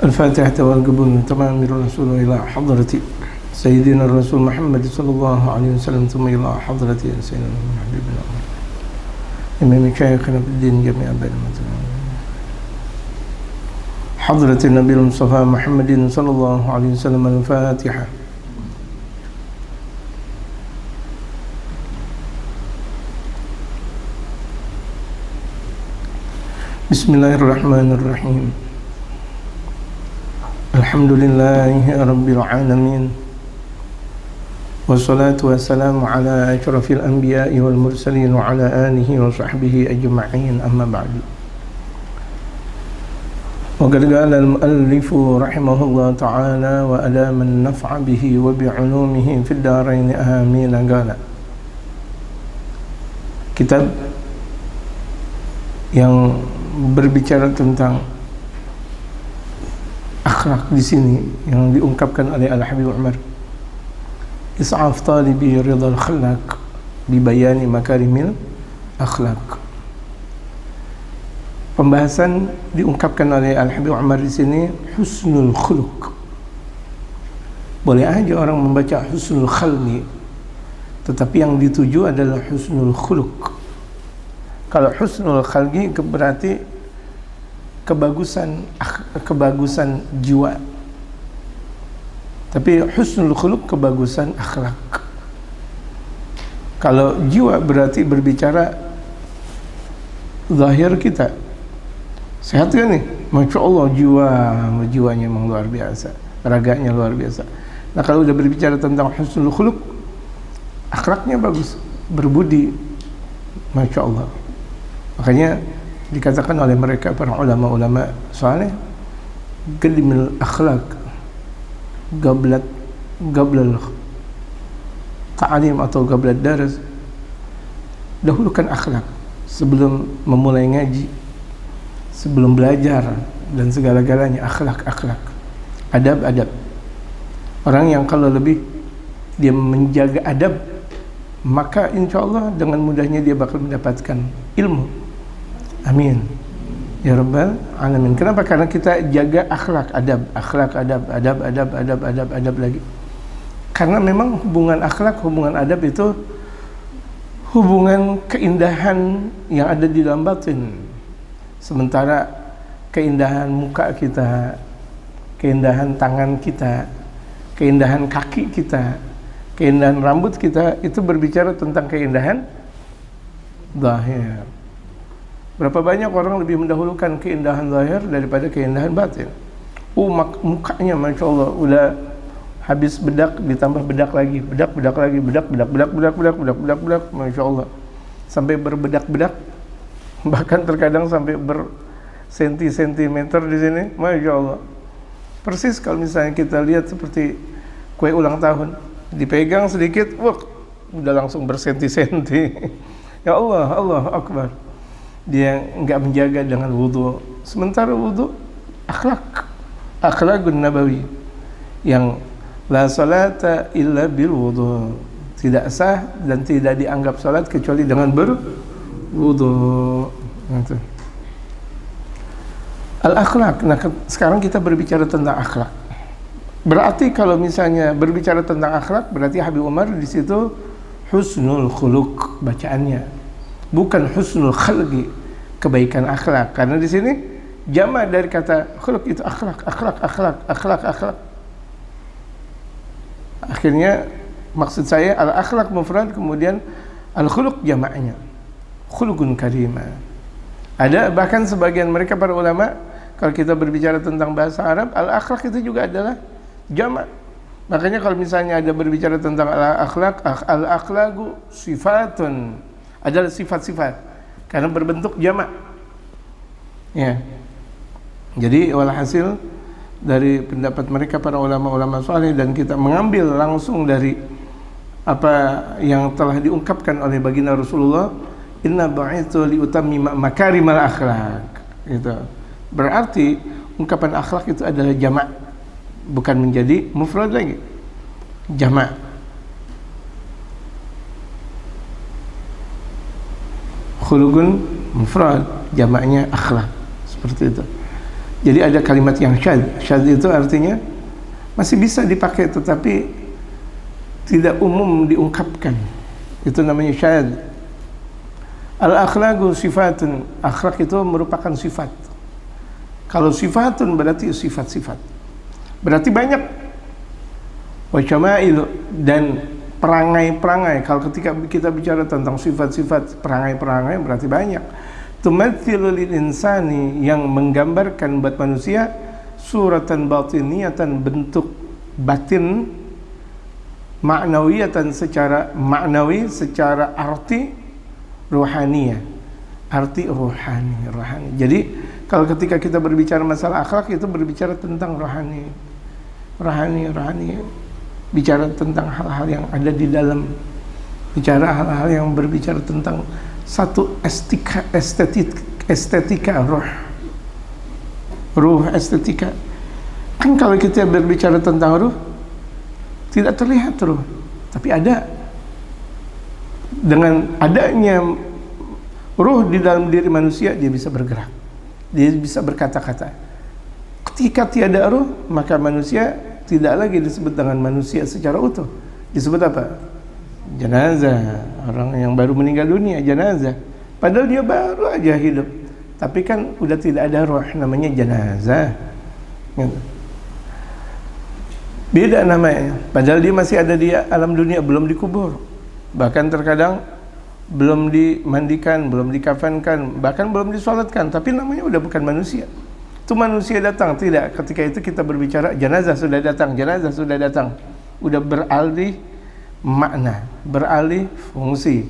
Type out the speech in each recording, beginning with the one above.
الفاتحة والقبول من تمام الرسول إلى حضرة سيدنا الرسول محمد صلى الله عليه وسلم ثم إلى حضرة سيدنا حبيبنا إمام شيخنا في الدين جميعا بين حضرة النبي المصطفى محمد صلى الله عليه وسلم. الفاتحة. بسم الله الرحمن الرحيم. الحمد لله رب العالمين والصلاة والسلام على أشرف الأنبياء والمرسلين وعلى آله وصحبه أجمعين. أما بعد. وقد قال المؤلف رحمه الله تعالى وأدام النفع به وبعلومه في الدارين آمين. قال kitab yang berbicara tentang akhlak di sini yang diungkapkan oleh Al-Habib Umar, Is'af talibi ridal khalaq bi bayani makarimil akhlak. Pembahasan diungkapkan oleh Al-Habib Umar di sini husnul khuluq. Boleh aja orang membaca husnul khalqi, tetapi yang dituju adalah husnul khuluq. Kalau husnul khalqi berarti kebagusan jiwa, tapi husnul khuluq kebagusan akhlak. Kalau jiwa berarti berbicara zahir kita sehat kan nih, masya Allah, jiwanya memang luar biasa, raganya luar biasa. Nah kalau udah berbicara tentang husnul khuluq, akhlaknya bagus, berbudi, masya Allah. Makanya dikatakan oleh mereka para ulama-ulama saleh, qalimul akhlaq gablal ta'lim atau gablat daras. Dahulukan akhlak sebelum memulai ngaji, sebelum belajar dan segala-galanya. Akhlak, adab. Orang yang kalau lebih dia menjaga adab, maka insya Allah dengan mudahnya dia bakal mendapatkan ilmu. Amin ya rabbal alamin. Kenapa? Karena kita jaga akhlak, adab lagi. Karena memang hubungan akhlak, hubungan adab itu hubungan keindahan yang ada di dalam batin. Sementara keindahan muka kita, keindahan tangan kita, keindahan kaki kita, keindahan rambut kita, itu berbicara tentang keindahan zahir. Berapa banyak orang lebih mendahulukan keindahan zahir daripada keindahan batin. Mukanya masya Allah udah habis bedak, ditambah bedak lagi, bedak, masya Allah, sampai berbedak-bedak, bahkan terkadang sampai bersenti-sentimeter di sini, masya Allah. Persis kalau misalnya kita lihat seperti kue ulang tahun, dipegang sedikit, wah, udah langsung bersenti-senti. Ya Allah, Allahu Akbar. Dia enggak menjaga dengan wudu. Sementara wudu akhlakun nabawi yang la salata illa bil wudu, tidak sah dan tidak dianggap salat kecuali dengan berwudu. Al-akhlak. Nah, sekarang kita berbicara tentang akhlak. Berarti kalau misalnya berbicara tentang akhlak, berarti Habib Umar di situ husnul khuluq bacaannya. Bukan husnul khalqi, kebaikan akhlak. Karena di sini jamak dari kata khuluq itu akhlak. Akhirnya maksud saya al akhlak mufrad, kemudian al khuluq jamaknya khuluqun karimah. Ada bahkan sebagian mereka para ulama, kalau kita berbicara tentang bahasa Arab, al akhlak itu juga adalah jamak. Makanya kalau misalnya ada berbicara tentang al akhlaqu sifatun, adalah sifat-sifat karena berbentuk jamak. Ya. Jadi walhasil dari pendapat mereka para ulama-ulama saleh, dan kita mengambil langsung dari apa yang telah diungkapkan oleh baginda Rasulullah, inna ba'itsu liutammima makarimal akhlak. Gitu. Berarti ungkapan akhlak itu adalah jamak, bukan menjadi mufrad lagi. Jamak. Khuluqun mufrad, jamaknya akhlak. Seperti itu. Jadi ada kalimat yang syadz. Syadz itu artinya masih bisa dipakai tetapi tidak umum diungkapkan. Itu namanya syadz. Al-akhlaqu sifatun. Akhlak itu merupakan sifat. Kalau sifatun berarti sifat-sifat. Berarti banyak. Wa syama'il, dan perangai-perangai. Kalau ketika kita bicara tentang sifat-sifat, perangai-perangai berarti banyak. Tumathilul insani, yang menggambarkan buat manusia suratan batiniyatan, bentuk batin, ma'nawiyatan secara maknawi, secara arti ruhaniyah, arti rohani. Jadi kalau ketika kita berbicara masalah akhlak, itu berbicara tentang rohani, bicara tentang hal-hal yang ada di dalam, bicara hal-hal yang berbicara tentang satu estetika ruh estetika. Kan kalau kita berbicara tentang ruh, tidak terlihat ruh, tapi ada. Dengan adanya ruh di dalam diri manusia, dia bisa bergerak, dia bisa berkata-kata. Ketika tiada ruh, maka manusia tidak lagi disebut dengan manusia secara utuh. Disebut apa? Jenazah. Orang yang baru meninggal dunia, jenazah. Padahal dia baru aja hidup, tapi kan udah tidak ada ruh, namanya jenazah. Beda namanya. Padahal dia masih ada di alam dunia, belum dikubur. Bahkan terkadang belum dimandikan, belum dikafankan, bahkan belum disolatkan, tapi namanya udah bukan manusia. Itu manusia datang, tidak. Ketika itu kita berbicara jenazah sudah datang, jenazah sudah datang. Udah beralih makna, beralih fungsi.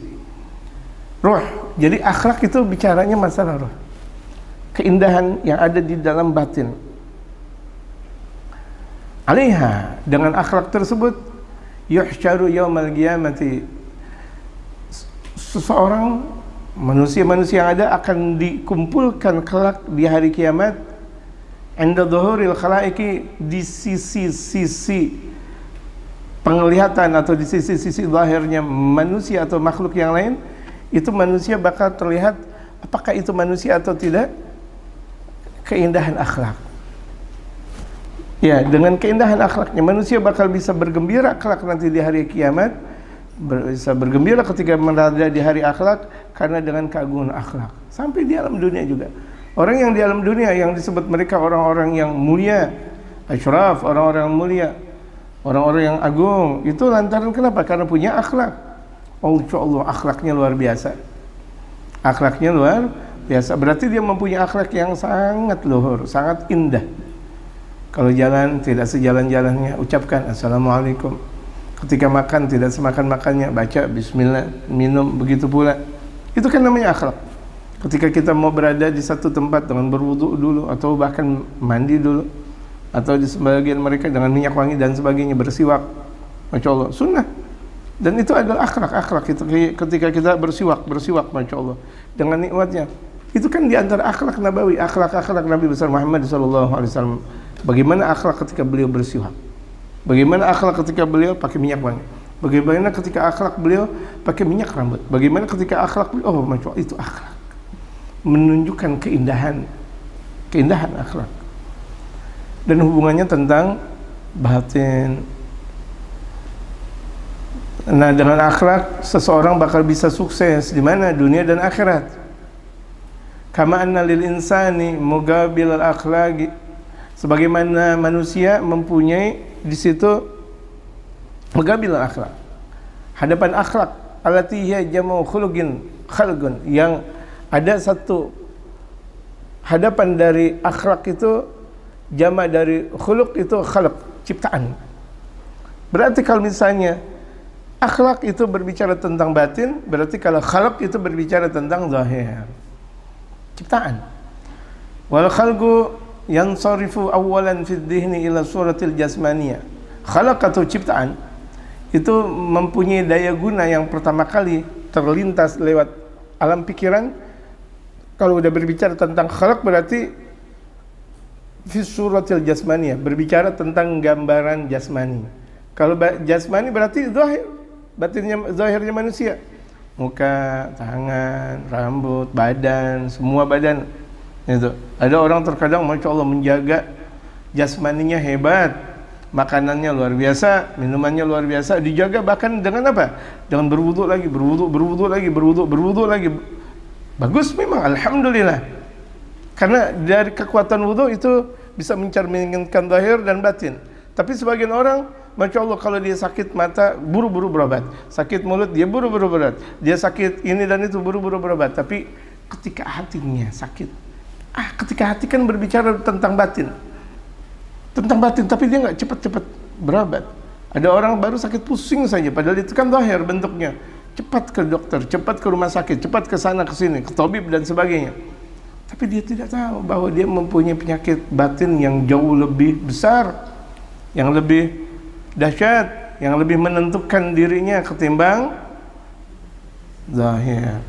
Ruh. Jadi akhlak itu bicaranya masalah ruh. Keindahan yang ada di dalam batin. Alaiha, dengan akhlak tersebut, yuhsyaru yaumal qiyamati, seseorang, manusia-manusia yang ada akan dikumpulkan kelak di hari kiamat, inda dhuhuril khalaiqi, di sisi-sisi penglihatan atau di sisi-sisi zahirnya manusia atau makhluk yang lain. Itu manusia bakal terlihat apakah itu manusia atau tidak. Keindahan akhlak. Ya, dengan keindahan akhlaknya manusia bakal bisa bergembira kelak nanti di hari kiamat, bisa bergembira ketika berada di hari akhlak karena dengan keagungan akhlak. Sampai di alam dunia juga. Orang yang di alam dunia yang disebut mereka orang-orang yang mulia, asyraf, orang-orang yang mulia, orang-orang yang agung, itu lantaran kenapa? Karena punya akhlak. Oh, insyaallah akhlaknya luar biasa. Akhlaknya luar biasa. Berarti dia mempunyai akhlak yang sangat luhur, sangat indah. Kalau jalan tidak sejalan-jalannya, ucapkan assalamualaikum. Ketika makan tidak semakan-makannya, baca bismillah, minum begitu pula. Itu kan namanya akhlak. Ketika kita mau berada di satu tempat dengan berwudu dulu, atau bahkan mandi dulu, atau di sebagian mereka dengan minyak wangi dan sebagainya, bersiwak, masya Allah, sunnah. Dan itu adalah akhlak itu. Ketika kita bersiwak, masya Allah, dengan nikmatnya. Itu kan di antara akhlak nabawi, akhlak Nabi besar Muhammad SAW. Bagaimana akhlak ketika beliau bersiwak? Bagaimana akhlak ketika beliau pakai minyak wangi? Bagaimana ketika akhlak beliau pakai minyak rambut? Bagaimana ketika akhlak beliau, oh masya Allah, itu akhlak. Menunjukkan keindahan akhlak. Dan hubungannya tentang batin. Nah, dengan akhlak seseorang bakal bisa sukses di mana? Dunia dan akhirat. Kama anna lil insani mugabil al akhlaqi, sebagaimana manusia mempunyai di situ mugabil al akhlaq, hadapan akhlak, allati hiya jamu khuluqin khalqun, yang ada satu hadapan dari akhlak itu, jama dari khuluq itu khalq, ciptaan. Berarti kalau misalnya akhlak itu berbicara tentang batin, berarti kalau khalq itu berbicara tentang zahir, ciptaan. Wal khalqu yansarifu awalan fi dhihni ila suratil jasmaniyah. Khalq atau ciptaan itu mempunyai daya guna yang pertama kali terlintas lewat alam pikiran. Kalau udah berbicara tentang khalq berarti fi suratil jasmaniyah, berbicara tentang gambaran jasmani. Kalau jasmani berarti zahir, batinnya, zahirnya manusia. Muka, tangan, rambut, badan, semua badan. Itu. Ada orang terkadang Masya Allah menjaga jasmaninya hebat, makanannya luar biasa, minumannya luar biasa, dijaga bahkan dengan apa? Dengan berwudu lagi, berwudu lagi. Bagus memang, alhamdulillah. Karena dari kekuatan wudu itu bisa mencerminkan zahir dan batin. Tapi sebagian orang, Masya Allah, kalau dia sakit mata, buru-buru berobat. Sakit mulut, dia buru-buru berobat. Dia sakit ini dan itu, buru-buru berobat. Tapi ketika hatinya sakit, ketika hati kan berbicara tentang batin. Tapi dia nggak cepat-cepat berobat. Ada orang baru sakit pusing saja, padahal itu kan zahir bentuknya. Cepat ke dokter, cepat ke rumah sakit, cepat ke sana ke sini, ke tabib dan sebagainya. Tapi dia tidak tahu bahwa dia mempunyai penyakit batin yang jauh lebih besar, yang lebih dahsyat, yang lebih menentukan dirinya ketimbang zahir.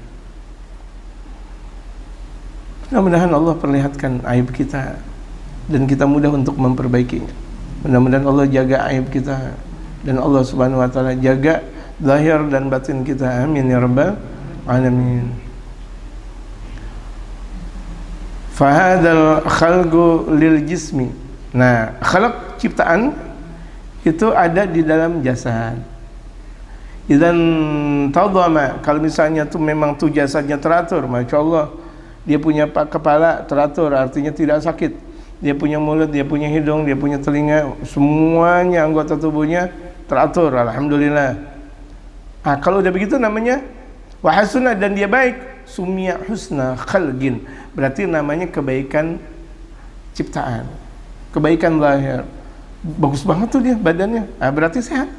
Mudah-mudahan Allah perlihatkan aib kita dan kita mudah untuk memperbaikinya. Mudah-mudahan Allah jaga aib kita dan Allah Subhanahu wa taala jaga zahir dan batin kita. Amin ya rabbal alamin. Fahadal khalqu lil jismi. Nah, khalq ciptaan itu ada di dalam jasad. Idzan tadama, kalau misalnya tuh memang tuh jasadnya teratur, Masya Allah, dia punya kepala teratur, artinya tidak sakit. Dia punya mulut, dia punya hidung, dia punya telinga, semuanya anggota tubuhnya teratur, alhamdulillah. Kalau udah begitu namanya wahasuna, dan dia baik, sumia husna khalqin, berarti namanya kebaikan ciptaan, kebaikan lahir. Bagus banget tuh dia badannya, berarti sehat,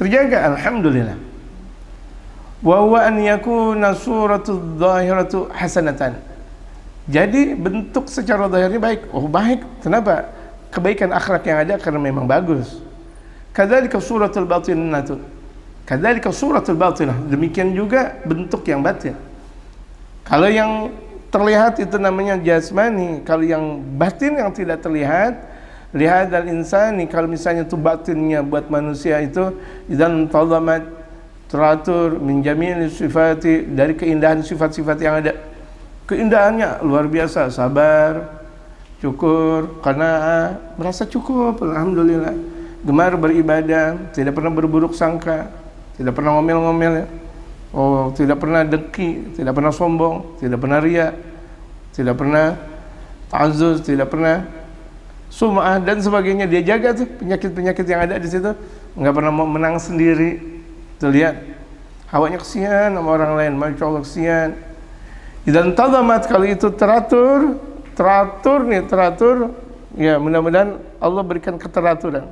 terjaga, alhamdulillah. Wa huwa an yakuna suratu dhahiratu hasanatan, jadi bentuk secara zahirnya baik. Oh baik, kenapa? Kebaikan akhlak yang ada karena memang bagus. Kadzalika suratul batinah, kadzalika suratul batinah, demikian juga bentuk yang batin. Kalau yang terlihat itu namanya jasmani, kalau yang batin yang tidak terlihat, lihat al insani, kalau misalnya itu batinnya buat manusia itu idzan tadamat, teratur min jamil sifati, dari keindahan sifat-sifat yang ada. Keindahannya luar biasa, sabar, syukur, qanaah, merasa cukup, alhamdulillah. Gemar beribadah, tidak pernah berburuk sangka, tidak pernah ngomel-ngomel ya. Oh, tidak pernah dengki, tidak pernah sombong, tidak pernah riya, tidak pernah ta'azzuz, tidak pernah sum'ah dan sebagainya. Dia jaga tuh penyakit-penyakit yang ada di situ, enggak pernah mau menang sendiri. Tuh lihat, hawanya kesian sama orang lain, Masya Allah kesian. Dan tadamat, kalau itu teratur, ya mudah-mudahan Allah berikan keteraturan.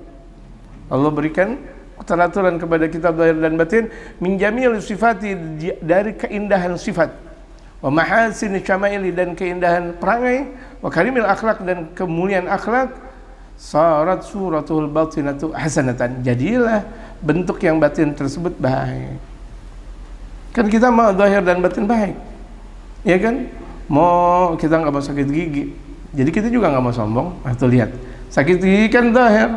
Allah berikan keteraturan kepada kita zahir dan batin, min jamil sifati, dari keindahan sifat, wa mahasin syama'ili, dan keindahan perangai, wa karimil akhlak, dan kemuliaan akhlak. Sarat suratul batinatu hasanatan, jadilah bentuk yang batin tersebut baik. Kan kita mau zahir dan batin baik, ya kan? Mau kita nggak mau sakit gigi, jadi kita juga nggak mau sombong. Tuh lihat, sakit gigi kan zahir,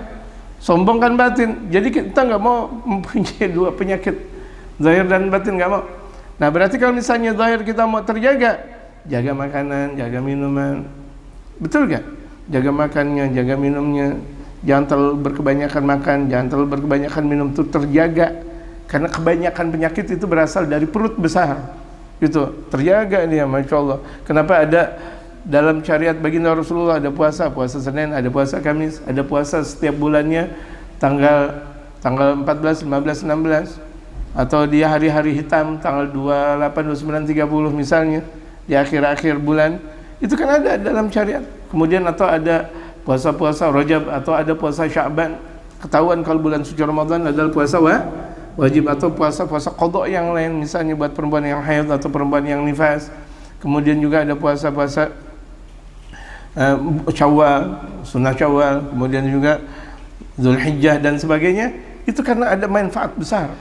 sombong kan batin. Jadi kita nggak mau mempunyai dua penyakit, zahir dan batin, nggak mau. Nah berarti kalau misalnya zahir kita mau terjaga, jaga makanan, jaga minuman, betul gak? Jaga makannya, jaga minumnya, jangan terlalu berkebanyakan makan, jangan terlalu berkebanyakan minum, itu terjaga. Karena kebanyakan penyakit itu berasal dari perut besar, itu terjaga dia, Masya Allah. Kenapa ada dalam syariat baginda Rasulullah ada puasa Senin, ada puasa Kamis, ada puasa setiap bulannya tanggal 14, 15, 16, atau di hari-hari hitam tanggal 28, 29, 30 misalnya, di akhir-akhir bulan. Itu kan ada dalam syariat. Kemudian atau ada puasa-puasa Rajab, atau ada puasa Sya'ban. Ketahuan kalau bulan suci Ramadan adalah puasa wajib, atau puasa-puasa qadha yang lain, misalnya buat perempuan yang haid atau perempuan yang nifas. Kemudian juga ada puasa-puasa Syawal, sunnah Syawal, kemudian juga Zulhijjah dan sebagainya. Itu karena ada manfaat besar.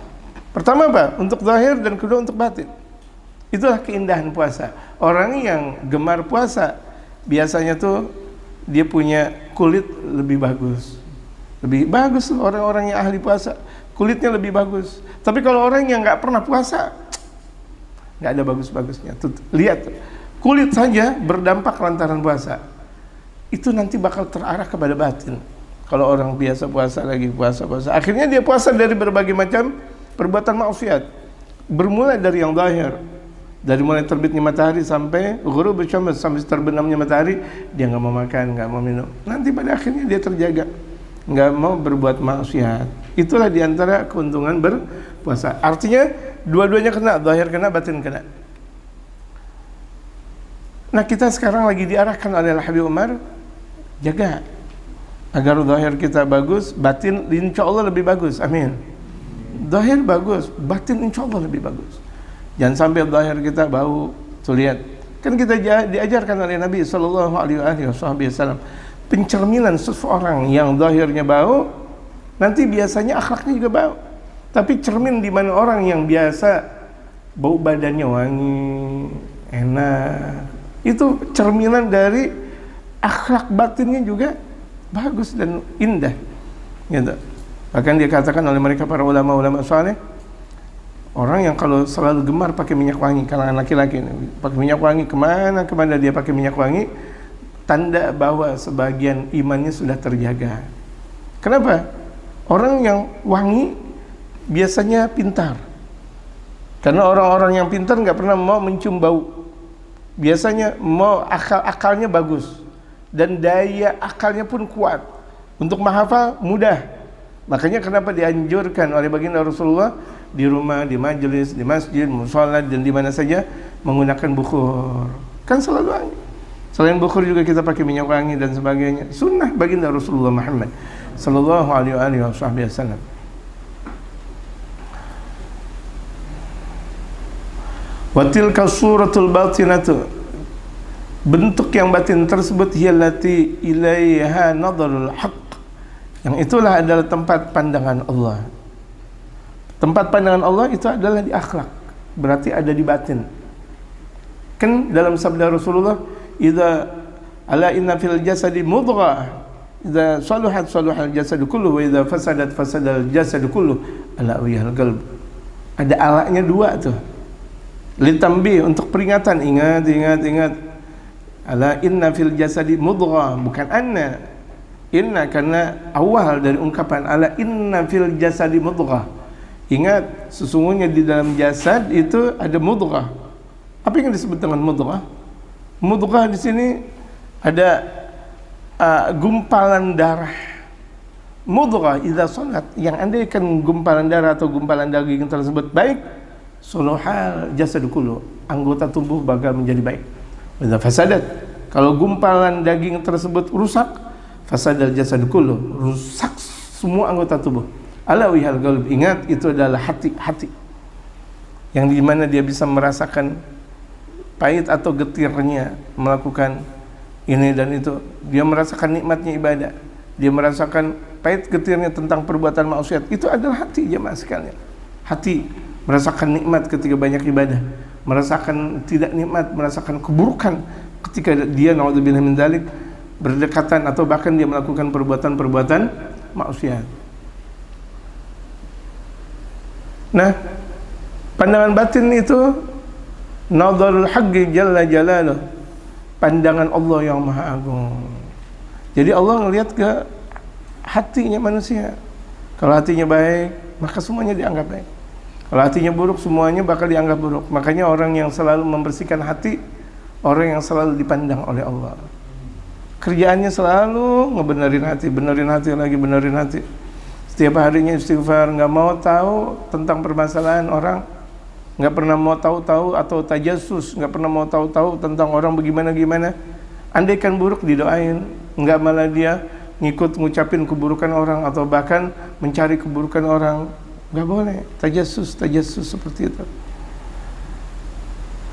Pertama apa? Untuk zahir, dan kedua untuk batin. Itulah keindahan puasa. Orang yang gemar puasa biasanya tuh dia punya kulit lebih bagus. Lebih bagus orang-orang yang ahli puasa, kulitnya lebih bagus. Tapi kalau orang yang nggak pernah puasa, nggak ada bagus-bagusnya. Tuh, lihat, kulit saja berdampak lantaran puasa. Itu nanti bakal terarah kepada batin. Kalau orang biasa puasa lagi puasa, akhirnya dia puasa dari berbagai macam perbuatan maksiat. Bermula dari yang zahir, dari mulai terbitnya matahari sampai ghurub syams, sampai terbenamnya matahari, dia nggak mau makan, nggak mau minum. Nanti pada akhirnya dia terjaga, nggak mau berbuat maksiat. Itulah diantara keuntungan berpuasa. Artinya dua-duanya kena, zahir kena, batin kena. Nah, kita sekarang lagi diarahkan oleh Habib Umar, jaga agar zahir kita bagus, batin insya Allah lebih bagus. Amin. Zahir bagus, batin insya Allah lebih bagus. Jangan sampai zahir kita bau. Tuh lihat, kan kita diajarkan oleh Nabi Sallallahu Alaihi Wasallam, pencerminan seseorang yang zahirnya bau, nanti biasanya akhlaknya juga bau. Tapi cermin di mana orang yang biasa bau badannya wangi, enak, itu cerminan dari akhlak batinnya juga bagus dan indah, gitu. Bahkan dikatakan oleh mereka para ulama-ulama saleh, orang yang kalau selalu gemar pakai minyak wangi, kalangan laki-laki pakai minyak wangi, kemana dia pakai minyak wangi, tanda bahwa sebagian imannya sudah terjaga. Kenapa? Orang yang wangi biasanya pintar, karena orang-orang yang pintar nggak pernah mau mencium bau. Biasanya mau akalnya bagus dan daya akalnya pun kuat, untuk menghafal mudah. Makanya kenapa dianjurkan oleh baginda Rasulullah di rumah, di majelis, di masjid, mushola, dan di mana saja menggunakan bukhur. Kan selalu wangi. Selain bukhur juga kita pakai minyak wangi dan sebagainya. Sunnah baginda Rasulullah Muhammad Sallallahu Alaihi Wasallam. Wa tilka suratul batinatu, bentuk yang batin tersebut, hiyallati ilaiha nadharul haqq, yang itulah adalah tempat pandangan Allah. Tempat pandangan Allah itu adalah di akhlak, berarti ada di batin. Kan dalam sabda Rasulullah, idza ala inna fil jasadi mudghah, idza saluhat saluhal jasadu kulluhu, wa idza fasadat fasadal jasadu kulluhu, ala wiyal qalb. Ada alanya dua tuh. Litambi, untuk peringatan, ingat. Ala inna fil jasadi mudghah, bukan anna. Inna karena awal dari ungkapan ala inna fil jasadi mudghah. Ingat, sesungguhnya di dalam jasad itu ada mudghah. Apa yang disebut dengan mudghah? Mudghah di sini ada gumpalan darah. Mudghah idza salat, yang andaikan gumpalan darah atau gumpalan daging tersebut baik, suluhal jasad kullu, anggota tubuh bakal menjadi baik. Idza fasadat, kalau gumpalan daging tersebut rusak, fasadal jasad kullu, rusak semua anggota tubuh. Ala wihal qalb, ingat itu adalah hati, yang dimana dia bisa merasakan pahit atau getirnya melakukan ini dan itu. Dia merasakan nikmatnya ibadah, dia merasakan pahit getirnya tentang perbuatan maksiat. Itu adalah hati, jemaah sekalian. Hati merasakan nikmat ketika banyak ibadah, merasakan tidak nikmat, merasakan keburukan ketika dia naudzubillah min dzalik berdekatan atau bahkan dia melakukan perbuatan-perbuatan maksiat. Nah, pandangan batin itu nadharul haqqi jalla jalaluh, pandangan Allah yang maha agung. Jadi Allah ngelihat ke hatinya manusia. Kalau hatinya baik, maka semuanya dianggap baik. Kalau hatinya buruk, semuanya bakal dianggap buruk. Makanya orang yang selalu membersihkan hati, orang yang selalu dipandang oleh Allah. Kerjaannya selalu ngebenerin hati, benerin hati. Setiap harinya istighfar, nggak mau tahu tentang permasalahan orang, nggak pernah mau tahu-tahu atau tajassus, nggak pernah mau tahu-tahu tentang orang bagaimana. Andaikan buruk didoain, nggak malah dia ngikut ngucapin keburukan orang atau bahkan mencari keburukan orang. Nggak boleh tajassus seperti itu.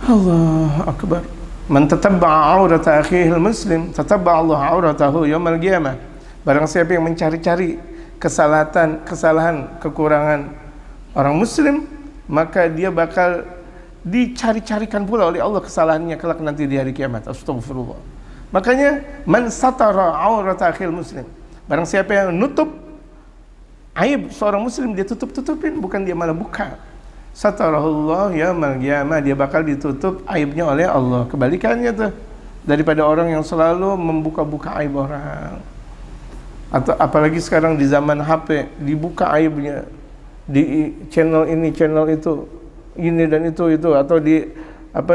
Allah akbar. Man tatabba'a aurata akhihil muslim, tatabba'a Allah auratahu yaumil qiyamah. Barang siapa yang mencari-cari kesalahan, kekurangan orang muslim, maka dia bakal dicari-carikan pula oleh Allah kesalahannya kelak nanti di hari kiamat. Astagfirullah. Makanya man satara aurata akhil muslim, barang siapa yang nutup aib seorang muslim, dia tutupin, bukan dia malah buka. satarahullah yaumal qiyamah, dia bakal ditutup aibnya oleh Allah. Kebalikannya tuh, daripada orang yang selalu membuka-buka aib orang. Atau apalagi sekarang di zaman HP, dibuka aibnya di channel ini, channel itu, ini dan itu, atau di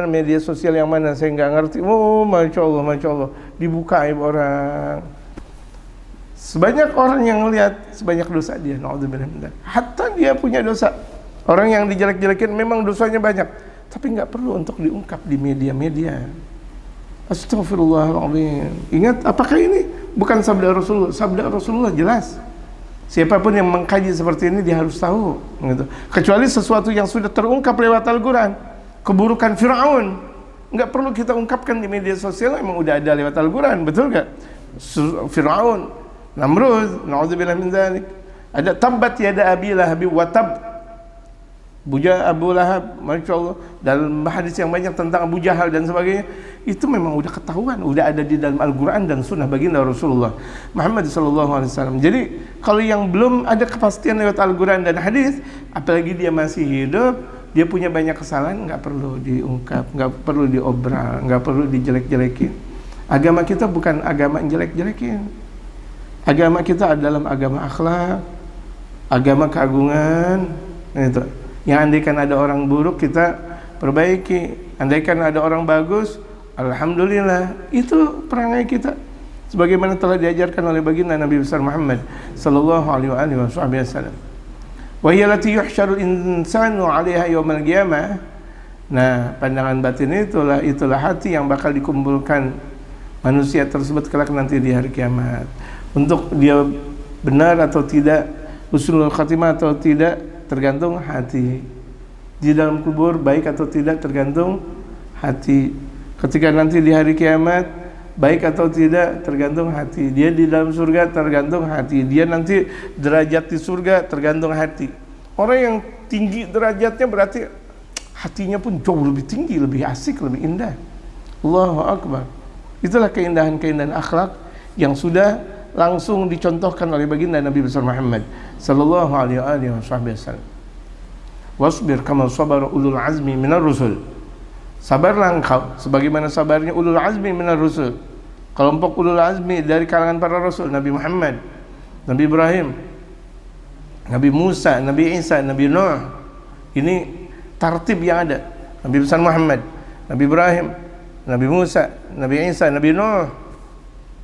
media sosial yang mana saya nggak ngerti. Oh, masya Allah, dibuka aib orang. Sebanyak orang yang lihat, sebanyak dosa dia. Naudzubillah. Hatta dia punya dosa. Orang yang dijelek-jelekin memang dosanya banyak, tapi nggak perlu untuk diungkap di media-media. Astagfirullahaladzim. Ingat, apakah ini bukan sabda Rasulullah? Sabda Rasulullah jelas. Siapapun yang mengkaji seperti ini dia harus tahu, gitu. Kecuali sesuatu yang sudah terungkap lewat Al-Quran. Keburukan Fir'aun nggak perlu kita ungkapkan di media sosial, emang udah ada lewat Al-Quran, betul nggak? Fir'aun, Namrud, na'udzubillah min dzalik. Ada tabbat yada abi lahab wa tab, buja Abu Lahab, masya Allah. Dalam hadis yang banyak tentang Abu Jahal dan sebagainya, itu memang udah ketahuan, udah ada di dalam Al-Quran dan Sunnah baginda Rasulullah Muhammad SAW. Jadi kalau yang belum ada kepastian lewat Al-Quran dan hadis, apalagi dia masih hidup, dia punya banyak kesalahan, nggak perlu diungkap, nggak perlu diobral, nggak perlu dijelek-jelekin. Agama kita bukan agama yang jelek-jelekin. Agama kita adalah agama akhlak, agama keagungan, gitu. Yang andaikan ada orang buruk kita perbaiki, andaikan ada orang bagus, alhamdulillah. Itu perangai kita, sebagaimana telah diajarkan oleh baginda Nabi besar Muhammad sallallahu alaihi wasallam. Wa hiya allati yuhsyarul insanu 'alaiha yaumal qiyamah. Nah, pandangan batin itulah hati yang bakal dikumpulkan manusia tersebut kelak nanti di hari kiamat. Untuk dia benar atau tidak, husnul khatimah atau tidak, tergantung hati. Di dalam kubur baik atau tidak tergantung hati. Ketika nanti di hari kiamat baik atau tidak tergantung hati. Dia di dalam surga tergantung hati. Dia nanti derajat di surga tergantung hati. Orang yang tinggi derajatnya berarti hatinya pun jauh lebih tinggi, lebih asik, lebih indah. Allahu Akbar. Itulah keindahan-keindahan akhlak yang sudah langsung dicontohkan oleh baginda Nabi besar Muhammad sallallahu alaihi wasallam. Wasbir kama sabara ulul azmi minar rusul. Sabarlah engkau sebagaimana sabarnya ulul azmi minar rusul. Kelompok ulul azmi dari kalangan para rasul, Nabi Muhammad, Nabi Ibrahim, Nabi Musa, Nabi Isa, Nabi Nuh. Ini tartib yang ada. Nabi besar Muhammad, Nabi Ibrahim, Nabi Musa, Nabi Isa, Nabi Nuh.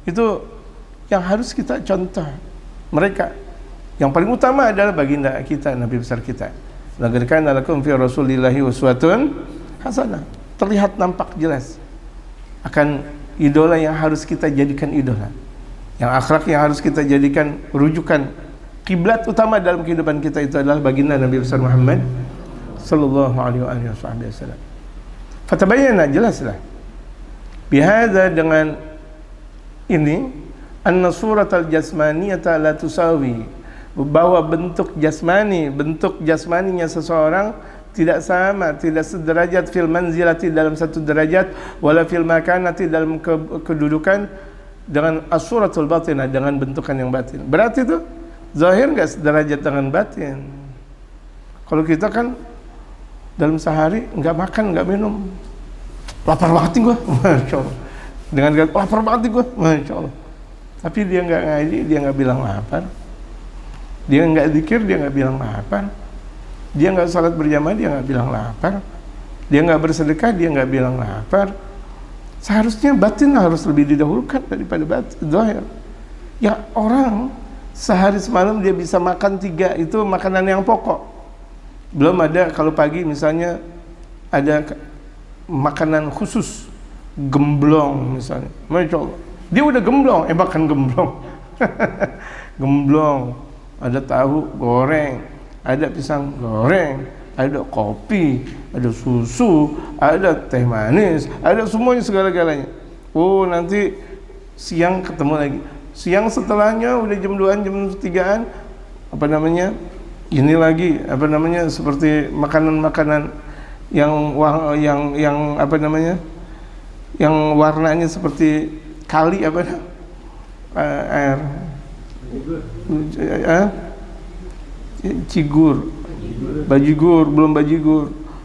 Itu yang harus kita contoh mereka. Yang paling utama adalah baginda kita, Nabi besar kita. Laqad kana lakum fi rasulillahi uswatun hasanah. Terlihat nampak jelas akan idola yang harus kita jadikan idola, yang akhlak yang harus kita jadikan rujukan. Kiblat utama dalam kehidupan kita itu adalah baginda Nabi besar Muhammad sallallahu alaihi wasallam. Fatabayyana, jelaslah bihadza, dengan ini, anna suratal jasmaniyata la tusawi, bahwa bentuk jasmaninya seseorang tidak sama, tidak sederajat fil manzilati, dalam satu derajat, wala fil makanati, dalam kedudukan, dengan as-suratul batinah, dengan bentukan yang batin. Berarti itu zahir enggak sederajat dengan batin. Kalau kita kan dalam sehari enggak makan, enggak minum, lapar banget gua, masya Allah. Dengan lapar banget gua, masya Allah. Tapi dia enggak ngaji, dia enggak bilang lapar. Dia enggak zikir, dia enggak bilang lapar. Dia nggak salat berjamaah, dia nggak bilang lapar. Dia nggak bersedekah, dia nggak bilang lapar. Seharusnya batin harus lebih didahulukan daripada batin zahir. Ya, orang sehari semalam dia bisa makan 3, itu makanan yang pokok. Belum ada kalau pagi misalnya ada makanan khusus, gemblong misalnya, masya Allah. Dia udah gemblong, makan gemblong. Gemblong, ada tahu goreng, ada pisang goreng, ada kopi, ada susu, ada teh manis, ada semuanya, segala-galanya. Oh, nanti siang ketemu lagi. Siang setelahnya udah jam 2-an, jam 3-an, apa namanya? Ini lagi, apa namanya? Seperti makanan-makanan yang apa namanya? Yang warnanya seperti kali apa? Air. Cigur, bajigur,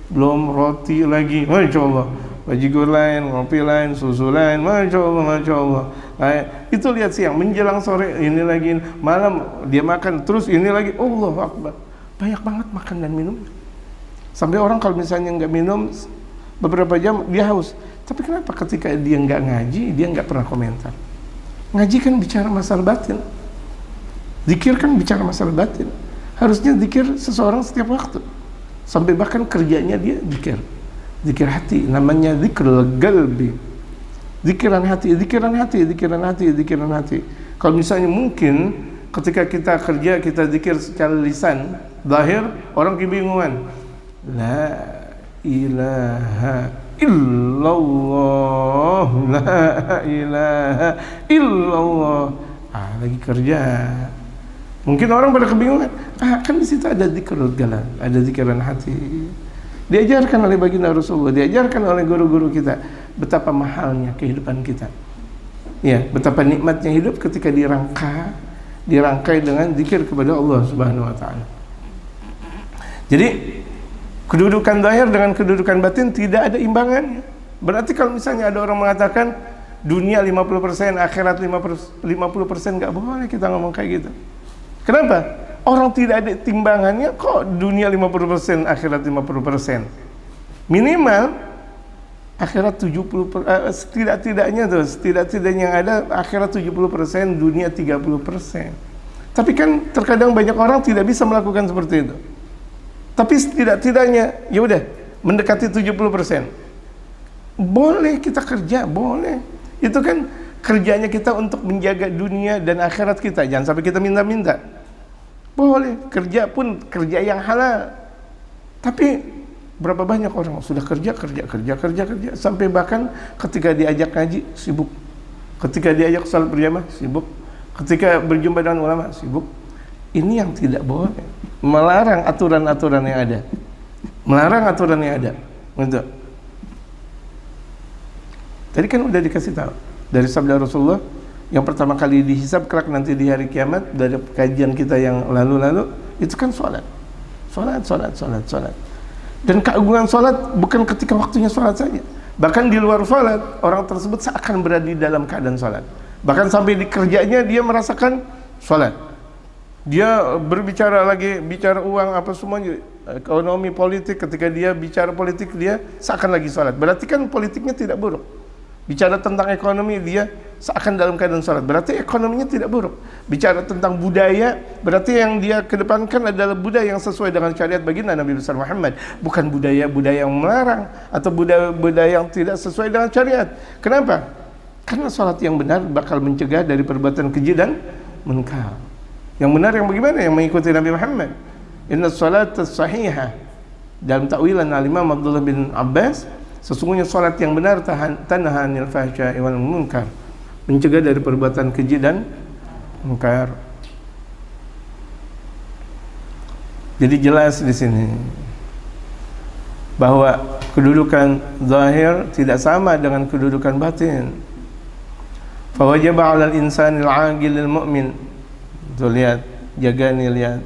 belum roti lagi, masya Allah, bajigur lain, ngopi lain, susu lain, masya Allah, masya Allah. Nah, itu lihat siang, menjelang sore ini lagi, malam dia makan, terus ini lagi, Allahu Akbar, banyak banget makan dan minum. Sampai orang kalau misalnya nggak minum beberapa jam dia haus. Tapi kenapa ketika dia nggak ngaji, dia nggak pernah komentar? Ngaji kan bicara masalah batin, zikir kan bicara masalah batin. Harusnya zikir seseorang setiap waktu. Sampai bahkan kerjanya dia zikir, zikir hati, namanya zikrul qalbi, zikiran hati, zikiran hati, zikiran hati, zikiran hati. Kalau misalnya mungkin ketika kita kerja kita zikir secara lisan, zahir, orang kebingungan. La ilaha illallah, la ilaha illallah. Lagi kerja. Mungkin orang pada kebingungan. Kan di situ ada zikrul qalb, ada zikiran hati. Diajarkan oleh baginda Rasulullah, diajarkan oleh guru-guru kita betapa mahalnya kehidupan kita. Ya, betapa nikmatnya hidup ketika dirangkai dengan zikir kepada Allah Subhanahu wa taala. Jadi kedudukan zahir dengan kedudukan batin tidak ada imbangannya. Berarti kalau misalnya ada orang mengatakan dunia 50%, akhirat 50%, nggak boleh kita ngomong kayak gitu. Kenapa? Orang tidak ada timbangannya kok dunia 50%, akhirat 50%. Minimal akhirat 70%, setidak-tidaknya yang ada akhirat 70%, dunia 30%. Tapi kan terkadang banyak orang tidak bisa melakukan seperti itu. Tapi setidak-tidaknya ya udah mendekati 70%. Boleh kita kerja, boleh. Itu kan kerjanya kita untuk menjaga dunia dan akhirat kita. Jangan sampai kita minta-minta. Boleh, kerja pun kerja yang halal. Tapi berapa banyak orang sudah kerja sampai bahkan ketika diajak ngaji sibuk. Ketika diajak salat berjamaah sibuk. Ketika berjumpa dengan ulama sibuk. Ini yang tidak boleh. Melarang aturan-aturan yang ada. Melarang aturan yang ada. Gitu. Tadi kan udah dikasih tahu dari sabda Rasulullah, yang pertama kali dihisab kelak nanti di hari kiamat dari kajian kita yang lalu-lalu itu kan sholat. Dan keagungan sholat bukan ketika waktunya sholat saja. Bahkan di luar sholat orang tersebut seakan berada di dalam keadaan sholat. Bahkan sampai di kerjanya dia merasakan sholat. Dia berbicara lagi, bicara uang apa semuanya, ekonomi, politik. Ketika dia bicara politik dia seakan lagi sholat. Berarti kan politiknya tidak buruk. Bicara tentang ekonomi dia seakan dalam keadaan sholat. Berarti ekonominya tidak buruk. Bicara tentang budaya, berarti yang dia kedepankan adalah budaya yang sesuai dengan syariat baginda Nabi besar Muhammad. Bukan budaya-budaya yang melarang atau budaya-budaya yang tidak sesuai dengan syariat. Kenapa? Karena sholat yang benar bakal mencegah dari perbuatan keji dan munkar. Yang benar yang bagaimana? Yang mengikuti Nabi Muhammad. Inna sholata sahihah. Dalam takwilan Al-Imam Abdullah bin Abbas, sesungguhnya salat yang benar tanha 'anil fahsya'i wal munkar, mencegah dari perbuatan keji dan munkar. Jadi jelas di sini bahwa kedudukan zahir tidak sama dengan kedudukan batin. Fa wajaba 'alal insanil 'aqilil mu'min. Tuh lihat, jaga nih, lihat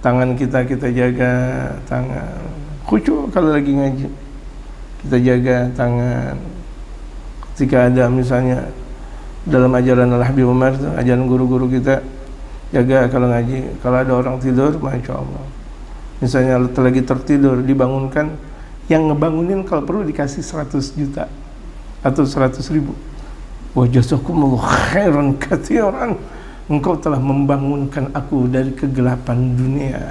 tangan kita jaga tangan. Khusyuk kalau lagi ngaji. Kita jaga tangan. Ketika ada misalnya dalam ajaran Al-Habib Umar, ajaran guru-guru kita, jaga kalau ngaji. Kalau ada orang tidur, masya Allah. Misalnya lagi tertidur, dibangunkan. Yang ngebangunin kalau perlu dikasih 100 juta atau 100 ribu. Wa jazakumullah khairan katsiran. Engkau telah membangunkan aku dari kegelapan dunia.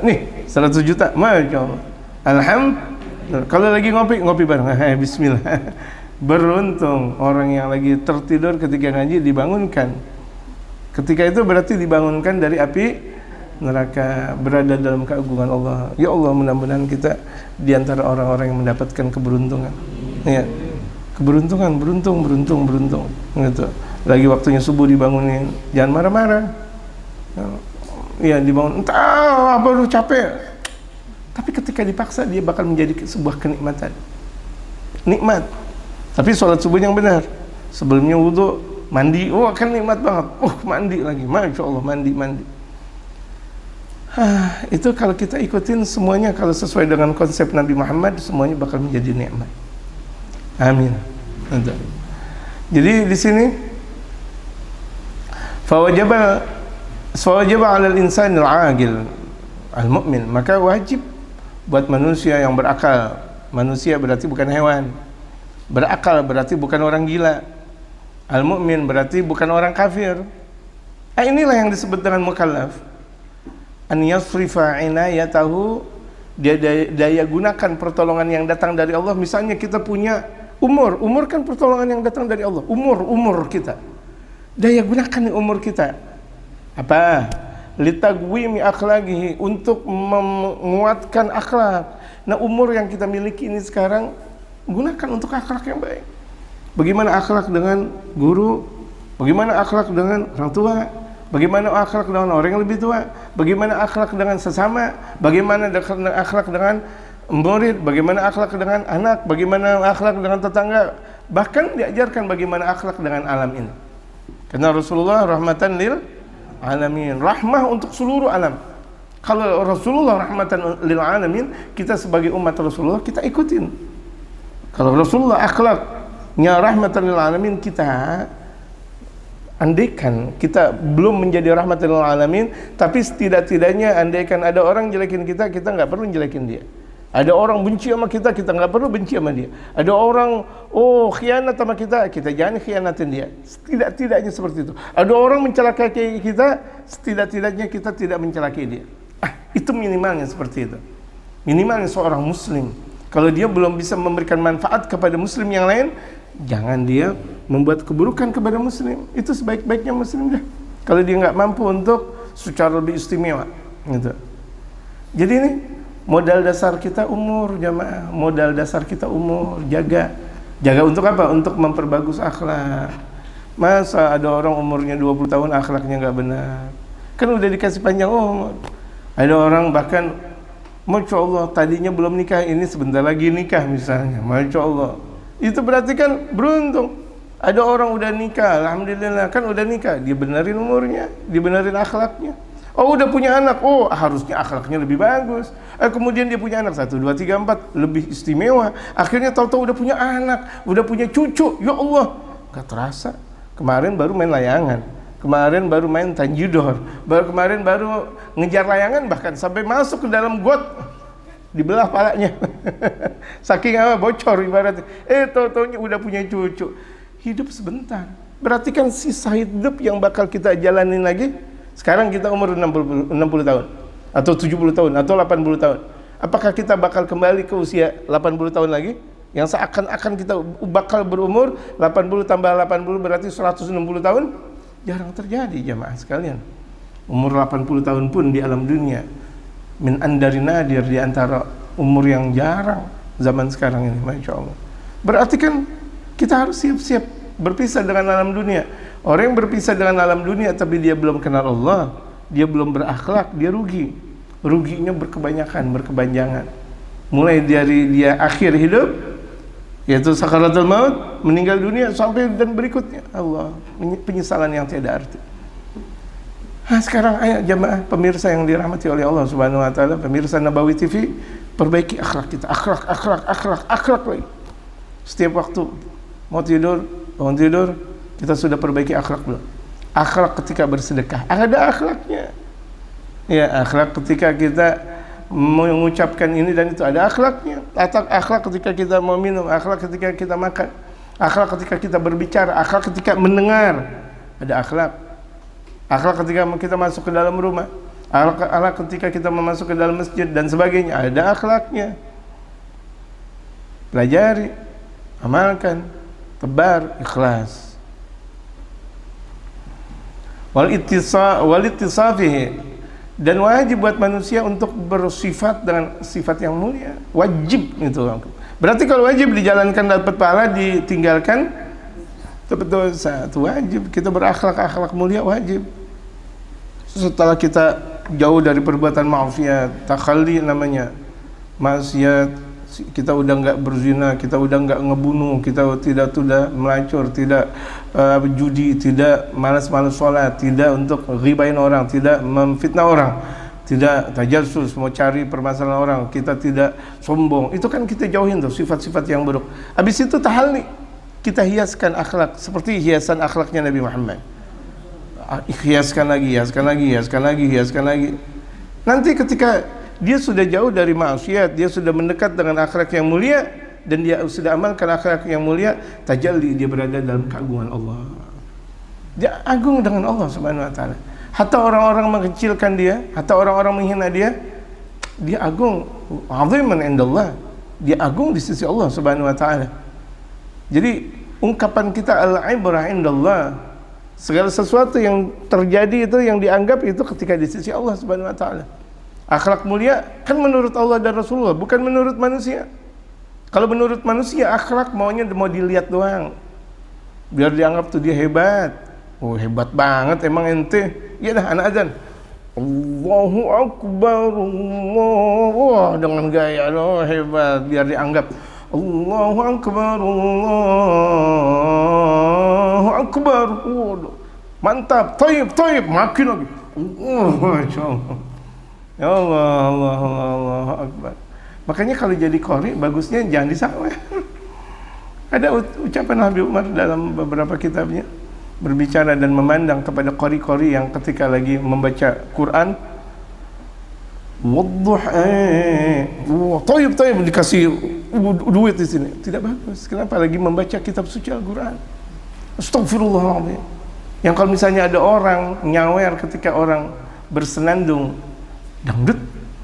Nih 100 juta, masya Allah. Alhamdulillah. Kalau lagi ngopi bareng, bismillah. Beruntung orang yang lagi tertidur ketika ngaji dibangunkan. Ketika itu berarti dibangunkan dari api neraka, berada dalam keagungan Allah. Ya Allah, mudah-mudahan kita di antara orang-orang yang mendapatkan keberuntungan. Ya. Keberuntungan, beruntung gitu. Lagi waktunya subuh dibangunin, jangan marah-marah. Ya, dibangun, entah apa lu capek. Tapi ketika dipaksa dia bakal menjadi sebuah kenikmatan. Nikmat. Tapi sholat subuh yang benar. Sebelumnya wudu, mandi, kan nikmat banget. Mandi lagi, masya Allah, mandi. Itu kalau kita ikutin semuanya, kalau sesuai dengan konsep Nabi Muhammad, semuanya bakal menjadi nikmat. Amin. Jadi di sini fawajaba 'alal insani al-'aqil al-mu'min, maka wajib buat manusia yang berakal. Manusia berarti bukan hewan. Berakal berarti bukan orang gila. Al-mu'min berarti bukan orang kafir. Inilah yang disebut dengan mukallaf. An yasrifa inayatahu, dia daya gunakan pertolongan yang datang dari Allah. Misalnya kita punya umur kan pertolongan yang datang dari Allah. Umur kita. Daya gunakan umur kita. Apa? Litagwimi akhlaqihi, untuk menguatkan akhlak. Nah, umur yang kita miliki ini sekarang gunakan untuk akhlak yang baik. Bagaimana akhlak dengan guru? Bagaimana akhlak dengan orang tua? Bagaimana akhlak dengan orang yang lebih tua? Bagaimana akhlak dengan sesama? Bagaimana akhlak dengan murid? Bagaimana akhlak dengan anak? Bagaimana akhlak dengan tetangga? Bahkan diajarkan bagaimana akhlak dengan alam ini. Karena Rasulullah rahmatan lil alamin, rahmah untuk seluruh alam. Kalau Rasulullah rahmatan lil alamin, kita sebagai umat Rasulullah kita ikutin. Kalau Rasulullah akhlaknya rahmatan lil alamin, kita andaikan kita belum menjadi rahmatan lil alamin, tapi setidak-tidaknya andaikan ada orang jelekin kita, kita nggak perlu jelekin dia. Ada orang benci sama kita, kita nggak perlu benci sama dia. Ada orang khianat sama kita, kita jangan khianatin dia. Setidak-tidaknya seperti itu. Ada orang mencelakai kita, setidak-tidaknya kita tidak mencelakai dia. Itu minimalnya seperti itu. Minimalnya seorang muslim, kalau dia belum bisa memberikan manfaat kepada muslim yang lain, jangan dia membuat keburukan kepada muslim. Itu sebaik-baiknya muslim dah. Kalau dia nggak mampu untuk secara lebih istimewa, gitu. Jadi ini modal dasar kita umur, jamaah. Modal dasar kita umur, jaga untuk apa? Untuk memperbagus akhlak. Masa ada orang umurnya 20 tahun akhlaknya nggak benar? Kan udah dikasih panjang umur. Ada orang bahkan, Masya Allah, tadinya belum nikah, ini sebentar lagi nikah misalnya. Masya Allah. Itu berarti kan beruntung. Ada orang udah nikah, alhamdulillah, kan udah nikah, dia benerin umurnya, dia benerin akhlaknya. Oh, udah punya anak, harusnya akhlaknya lebih bagus. Kemudian dia punya anak 1, 2, 3, 4, lebih istimewa. Akhirnya tahu-tahu udah punya anak, udah punya cucu. Ya Allah, gak terasa. Kemarin baru main layangan, kemarin baru main tanjidor, kemarin baru ngejar layangan, bahkan sampai masuk ke dalam got, dibelah palanya. Saking apa, bocor ibaratnya. Tahu-tahunya udah punya cucu. Hidup sebentar. Berarti kan sisa hidup yang bakal kita jalanin lagi. Sekarang kita umur 60 tahun atau 70 tahun atau 80 tahun. Apakah kita bakal kembali ke usia 80 tahun lagi? Yang seakan-akan kita bakal berumur 80 tambah 80 berarti 160 tahun? Jarang terjadi, jamaah sekalian. Umur 80 tahun pun di alam dunia min andari nadir, di antara umur yang jarang zaman sekarang ini, Masya Allah. Berarti kan kita harus siap-siap berpisah dengan alam dunia. Orang yang berpisah dengan alam dunia tapi dia belum kenal Allah, dia belum berakhlak, dia rugi. Ruginya berkepanjangan. Mulai dari dia akhir hidup, yaitu sakaratul maut, meninggal dunia, sampai dan berikutnya, Allah, penyesalan yang tiada arti. Sekarang ayo jamaah pemirsa yang dirahmati oleh Allah Subhanahu wa taala, pemirsa Nabawi TV, perbaiki akhlak kita. Akhlak lagi. Setiap waktu mau tidur, bangun tidur, kita sudah perbaiki akhlak dulu. Akhlak ketika bersedekah, ada akhlaknya. Ya, akhlak ketika kita mengucapkan ini dan itu, ada akhlaknya. Akhlak ketika kita mau minum, akhlak ketika kita makan, akhlak ketika kita berbicara, akhlak ketika mendengar, ada akhlak. Akhlak ketika kita masuk ke dalam rumah, akhlak ketika kita masuk ke dalam masjid dan sebagainya, ada akhlaknya. Pelajari, amalkan, tebar, ikhlas. Wal ittisafihi, dan wajib buat manusia untuk bersifat dengan sifat yang mulia. Wajib itu. Berarti kalau wajib dijalankan dapat pahala, ditinggalkan dapat dosa. Itu wajib. Kita berakhlak mulia wajib. Setelah kita jauh dari perbuatan maksiat, takhalli namanya, maksiat, kita udah nggak berzina, kita udah nggak ngebunuh, kita tidak melacur, tidak judi, tidak malas-malas sholat, tidak untuk ghibain orang, tidak memfitnah orang. tidak tajassus, mau cari permasalahan orang, kita tidak sombong. Itu kan kita jauhin tuh sifat-sifat yang buruk. Habis itu tahalli, kita hiaskan akhlak seperti hiasan akhlaknya Nabi Muhammad. Hiaskan lagi, hiaskan lagi, hiaskan lagi, hiaskan lagi. Nanti ketika dia sudah jauh dari maksiat, dia sudah mendekat dengan akhlak yang mulia, dan dia sudah amalkan akhlak yang mulia, tajalli, dia berada dalam keagungan Allah. Dia agung dengan Allah Subhanahu wa taala. Hatta orang-orang mengkecilkan dia, hatta orang-orang menghina dia, dia agung, aziman indallah. Dia agung di sisi Allah Subhanahu wa taala. Jadi ungkapan kita al-ibrah indallah, segala sesuatu yang terjadi itu yang dianggap itu ketika di sisi Allah Subhanahu wa taala. Akhlak mulia kan menurut Allah dan Rasulullah, bukan menurut manusia. Kalau menurut manusia akhlak maunya mau dilihat doang, biar dianggap tuh dia hebat. Oh hebat banget emang ente. Ya dah anak azan. Allahu Akbar, Allah. Wah dengan gaya loh hebat, biar dianggap Allahu Akbar, Allahu Akbar. Mantap, taib, makin lagi. Masya Allah. Ya Allah, Allah, Allah, Allah Akbar. Makanya kalau jadi qori bagusnya jangan disawer. Ada ucapan Habib Umar dalam beberapa kitabnya, berbicara dan memandang kepada qori-qori yang ketika lagi membaca Quran, wadduha, taib dikasih duit di sini. Tidak bagus. Kenapa lagi membaca kitab suci Al-Quran? Astagfirullahaladzim. Yang kalau misalnya ada orang nyawer ketika orang bersenandung dangdut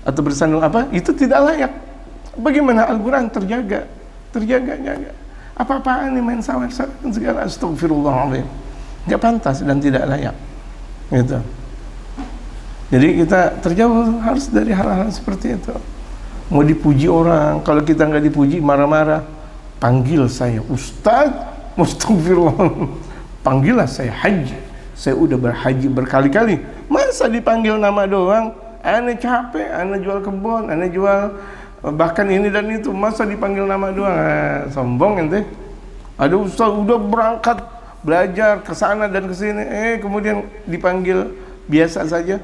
atau bersenandung apa, itu tidak layak. Bagaimana Al-Quran terjaga, jaga. Apa-apaan nih main sawer dan segala. Astagfirullahaladzim. Tidak pantas dan tidak layak. Gitu. Jadi kita terjauh harus dari hal-hal seperti itu. Mau dipuji orang, kalau kita nggak dipuji marah-marah. Panggil saya Ustaz, astagfirullah. Panggillah saya haji. Saya udah berhaji berkali-kali. Masa dipanggil nama doang? Ane capek, ane jual kebun, ane jual bahkan ini dan itu. Masa dipanggil nama doang? Sombong ente. Ada ustaz udah berangkat belajar ke sana dan ke sini, kemudian dipanggil biasa saja.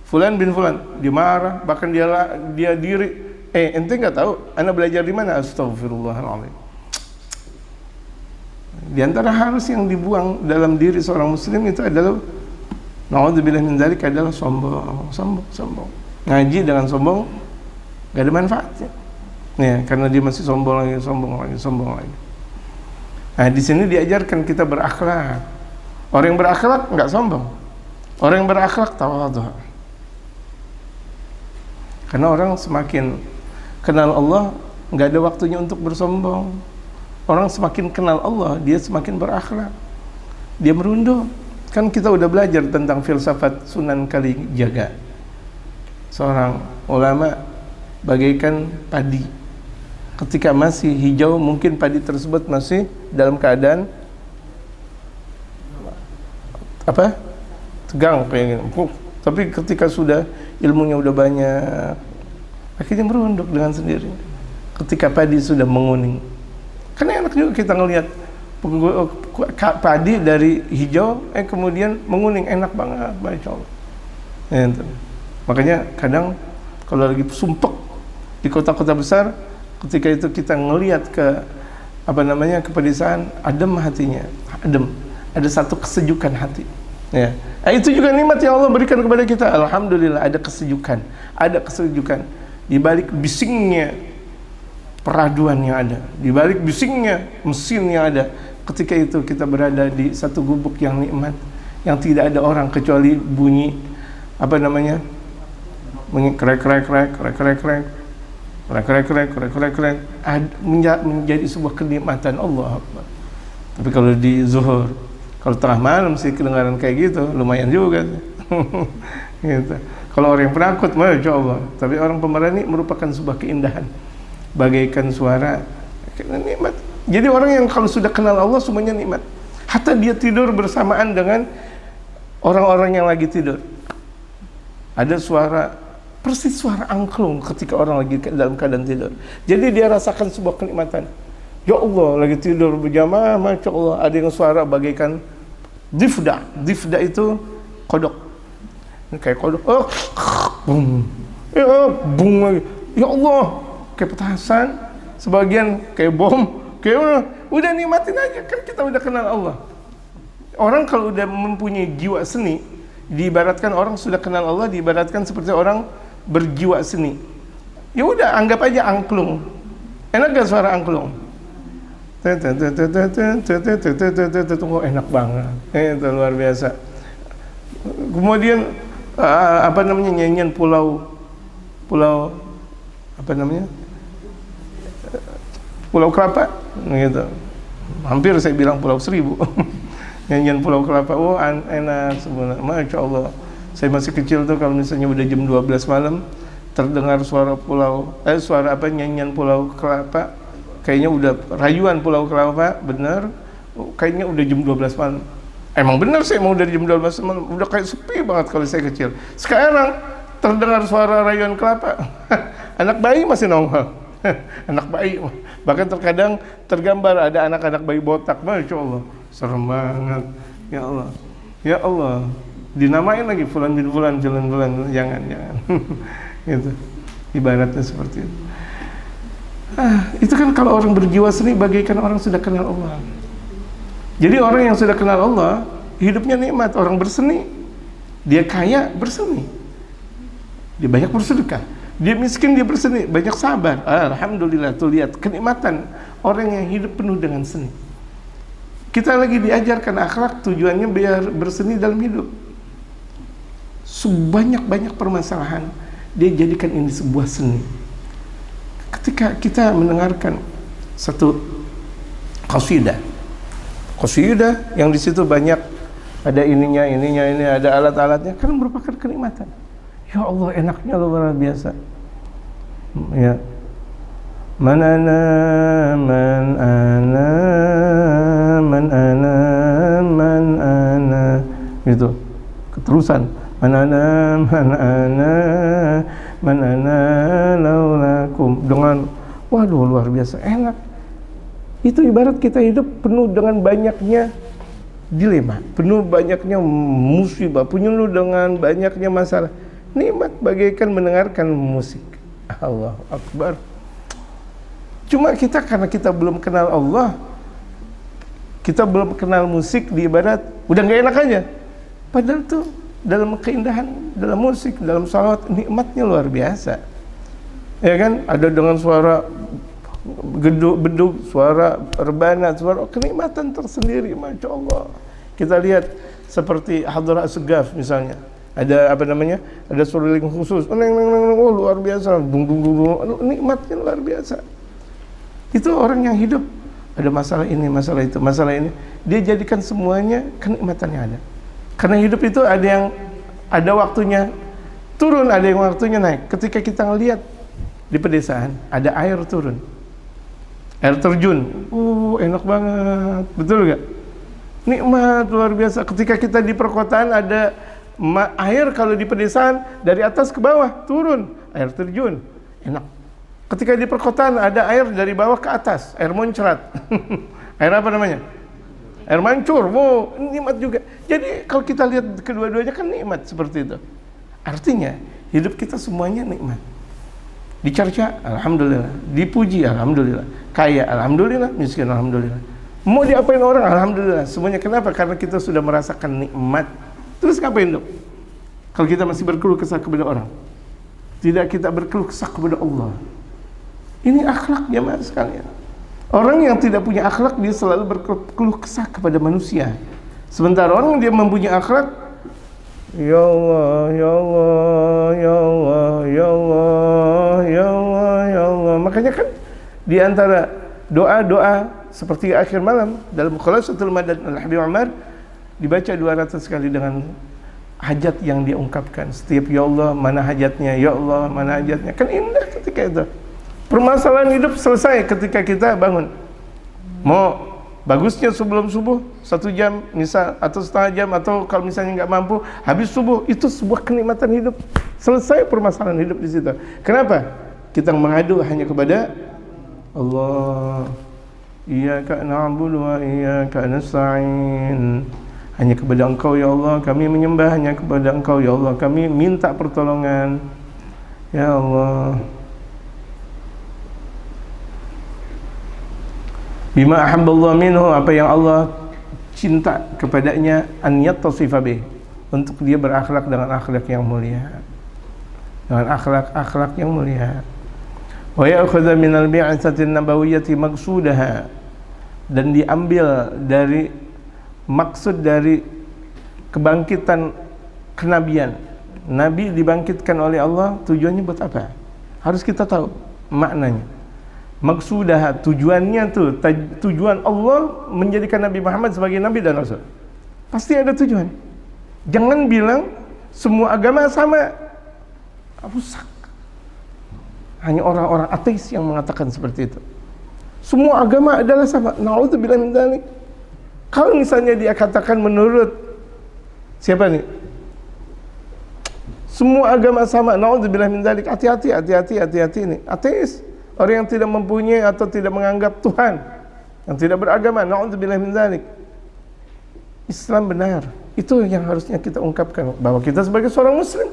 Fulan bin Fulan, dia marah, bahkan dia diri. Ente nggak tahu? Ane belajar di mana? Astagfirullahaladzim. Di antara harus yang dibuang dalam diri seorang muslim itu adalah naudzubillah min dzalik, adalah sombong. Ngaji dengan sombong gak ada manfaatnya. Ya, karena dia masih sombong lagi. Nah, di sini diajarkan kita berakhlak. Orang yang berakhlak enggak sombong. Orang yang berakhlak tawadhu. Karena orang semakin kenal Allah, enggak ada waktunya untuk bersombong. Orang semakin kenal Allah, dia semakin berakhlak. Dia merunduk. Kan kita udah belajar tentang filsafat Sunan Kalijaga. Seorang ulama bagaikan padi. Ketika masih hijau, mungkin padi tersebut masih dalam keadaan apa? Tegang pengen. Tapi ketika sudah ilmunya udah banyak, akhirnya merunduk dengan sendirinya. Ketika padi sudah menguning. Karena enak juga kita ngelihat padi dari hijau kemudian menguning, enak banget, masya Allah. Makanya kadang kalau lagi sumpek di kota-kota besar, ketika itu kita ngelihat ke ke pedesaan, adem hatinya, adem, ada satu kesejukan hati. Ya, itu juga nikmat yang Allah berikan kepada kita. Alhamdulillah ada kesejukan di balik bisingnya peraduan yang ada, di balik bisingnya mesin yang ada. Ketika itu kita berada di satu gubuk yang nikmat, yang tidak ada orang kecuali bunyi krek, menjadi sebuah kenikmatan Allah. Tapi kalau di zuhur, kalau tengah malam sih kedengaran kayak gitu, lumayan juga. Gitu. Kalau orang yang penakut, masya Allah. Tapi orang pemberani merupakan sebuah keindahan, bagaikan suara nikmat. Jadi orang yang kalau sudah kenal Allah semuanya nikmat. Hatta dia tidur bersamaan dengan orang-orang yang lagi tidur. Ada suara, persis suara angklung ketika orang lagi dalam keadaan tidur. Jadi dia rasakan sebuah kenikmatan. Ya Allah, lagi tidur berjamaah, masya Allah, ada yang suara bagaikan difda. Difda itu kodok. kayak kodok, bung, bung lagi, ya Allah, kayak petasan, sebagian kayak bom, kayak udah nikmatin aja, kan kita udah kenal Allah. Orang kalau udah mempunyai jiwa seni, diibaratkan orang sudah kenal Allah, diibaratkan seperti orang berjiwa seni. Ya udah, anggap aja angklung. Enak gak suara angklung? Enak banget. Itu luar biasa. Kemudian apa namanya, nyanyian pulau apa namanya? Pulau Kelapa gitu. Hampir saya bilang Pulau Seribu. Nyanyian Pulau Kelapa, enak sebenarnya, Masya Allah. Saya masih kecil tuh, kalau misalnya udah jam 12 malam terdengar suara nyanyian Pulau Kelapa, kayaknya udah rayuan Pulau Kelapa, bener, kayaknya udah jam 12 malam. Emang bener sih, emang udah jam 12 malam, udah kayak sepi banget kalau saya kecil. Sekarang terdengar suara rayuan kelapa, anak bayi masih nongol. Anak bayi, bahkan terkadang tergambar ada anak-anak bayi botak, Masya Allah, serem banget. Ya Allah, ya Allah, dinamain lagi fulan bin fulan, jangan gitu, ibaratnya seperti itu. Itu kan kalau orang berjiwa seni bagaikan orang sudah kenal Allah. Jadi orang yang sudah kenal Allah hidupnya nikmat. Orang berseni, dia kaya berseni, dia banyak bersedekah. Dia miskin, dia berseni, banyak sabar. Alhamdulillah, tuh lihat kenikmatan orang yang hidup penuh dengan seni. Kita lagi diajarkan akhlak, tujuannya biar berseni dalam hidup. Sebanyak-banyak permasalahan, dia jadikan ini sebuah seni. Ketika kita mendengarkan satu qasidah yang di situ banyak ada ini ada alat-alatnya, kan merupakan kenikmatan. Ya Allah, enaknya luar biasa. Ya. Man ana gitu. Keterusan. Man ana laulakum, dengan waduh luar biasa enak. Itu ibarat kita hidup penuh dengan banyaknya dilema, penuh banyaknya musibah, penuh dengan banyaknya masalah. Nikmat bagaikan mendengarkan musik. Allahu Akbar. Cuma kita, karena kita belum kenal Allah, kita belum kenal musik, di ibarat udah gak enak aja. Padahal tuh dalam keindahan, dalam musik, dalam salawat, nikmatnya luar biasa. Ya kan, ada dengan suara beduk, suara rebana, suara kenikmatan tersendiri, Masya Allah. Kita lihat seperti Hadrat Segaf misalnya, ada apa namanya, ada seruling khusus, luar biasa, nikmatnya luar biasa. Itu orang yang hidup ada masalah ini, masalah itu, masalah ini, dia jadikan semuanya kenikmatannya ada. Karena hidup itu ada yang ada waktunya turun, ada yang waktunya naik. Ketika kita ngelihat di pedesaan ada air turun, air terjun, enak banget, betul gak? Nikmat luar biasa. Ketika kita di perkotaan ada air, kalau di pedesaan dari atas ke bawah turun, air terjun, enak. Ketika di perkotaan ada air dari bawah ke atas, air muncrat. Air apa namanya? Air mancur, nikmat juga. Jadi kalau kita lihat kedua-duanya kan nikmat seperti itu. Artinya hidup kita semuanya nikmat. Dicerca, alhamdulillah. Dipuji, alhamdulillah. Kaya, alhamdulillah. Miskin, alhamdulillah. Mau diapain orang, alhamdulillah. Semuanya kenapa? Karena kita sudah merasakan nikmat. Terus ngapain dong? Kalau kita masih berkeluh kesah kepada orang, tidak kita berkeluh kesah kepada Allah. Ini akhlak jemaah sekalian. Orang yang tidak punya akhlak, dia selalu berkeluh kesah kepada manusia. Sementara orang dia mempunyai akhlak, ya Allah, ya Allah, ya Allah, ya Allah, ya Allah, ya Allah. Makanya kan di antara doa-doa seperti akhir malam dalam Khulasatul Madad Al-Habib Umar dibaca 200 kali dengan hajat yang dia ungkapkan. Setiap ya Allah, mana hajatnya, ya Allah, mana hajatnya. Kan indah ketika itu. Permasalahan hidup selesai ketika kita bangun. Mau bagusnya sebelum subuh 1 jam misal, atau setengah jam, atau kalau misalnya nggak mampu habis subuh, itu sebuah kenikmatan hidup. Selesai permasalahan hidup di situ. Kenapa? Kita mengadu hanya kepada Allah. Iyyaka na'budu wa iyyaka nasta'in. hanya kepada Engkau ya Allah kami menyembah, hanya kepada Engkau ya Allah kami minta pertolongan ya Allah. Bima ahabballahu minhu, apa yang Allah cinta kepadanya, an yattasifa bih, untuk dia berakhlak dengan akhlak yang mulia, dengan akhlak yang mulia. Wa ya'khudha minal bi'atsati nabawiyyati maqsudaha, dan diambil dari maksud dari kebangkitan kenabian. Nabi dibangkitkan oleh Allah, tujuannya buat apa? Harus kita tahu maknanya. Maksudah, tujuannya tuh, tujuan Allah menjadikan Nabi Muhammad sebagai Nabi dan Rasul. Pasti ada tujuan. Jangan bilang semua agama sama. Rusak. Hanya orang-orang ateis yang mengatakan seperti itu. Semua agama adalah sama. Na'udzubillah min dzalik. Kalau misalnya dia katakan menurut siapa nih? Semua agama sama. Na'udzubillah min dzalik. Hati-hati ini. Ateis. Orang yang tidak mempunyai atau tidak menganggap Tuhan, yang tidak beragama, na'udzubillah min dzalik. Islam benar. Itu yang harusnya kita ungkapkan, bahwa kita sebagai seorang muslim,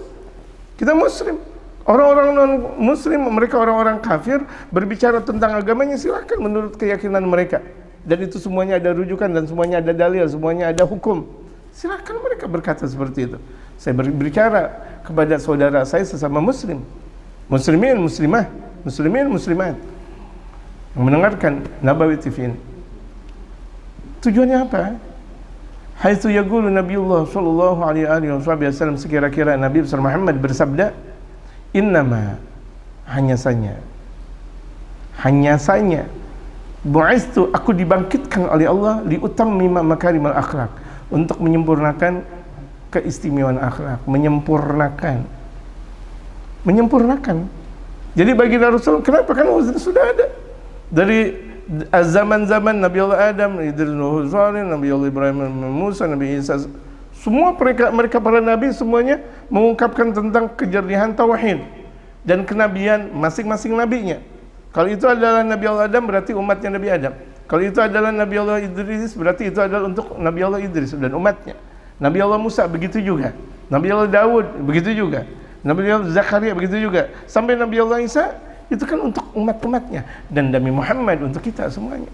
kita muslim. Orang-orang non muslim, mereka orang-orang kafir, berbicara tentang agamanya silakan menurut keyakinan mereka. Dan itu semuanya ada rujukan dan semuanya ada dalil, semuanya ada hukum. Silakan mereka berkata seperti itu. Saya berbicara kepada saudara saya sesama muslim, muslimin, muslimah, muslimin, muslimat yang mendengarkan Nabawi TV ini. Tujuannya apa? Haitsu yaqulu Nabiullah sallallahu alaihi wasallam, sekira-kira Nabi besar Muhammad bersabda, innama, hanya saja bu'istu, aku dibangkitkan oleh Allah liutammima makarimal akhlak, untuk menyempurnakan keistimewaan akhlak, menyempurnakan. Jadi bagi Rasul, kenapa? Kan sudah ada dari zaman-zaman Nabi Allah Adam, Idris, Nuh, Salih, Nabi Allah Ibrahim, Musa, Nabi Isa, semua mereka para nabi semuanya mengungkapkan tentang kejernihan tauhid dan kenabian masing-masing nabinya. Kalau itu adalah Nabi Allah Adam, berarti umatnya Nabi Adam. Kalau itu adalah Nabi Allah Idris, berarti itu adalah untuk Nabi Allah Idris dan umatnya. Nabi Allah Musa begitu juga, Nabi Allah Daud begitu juga, Nabi Allah Zakaria begitu juga, sampai Nabi Allah Isa, itu kan untuk umat-umatnya, dan Nabi Muhammad untuk kita semuanya.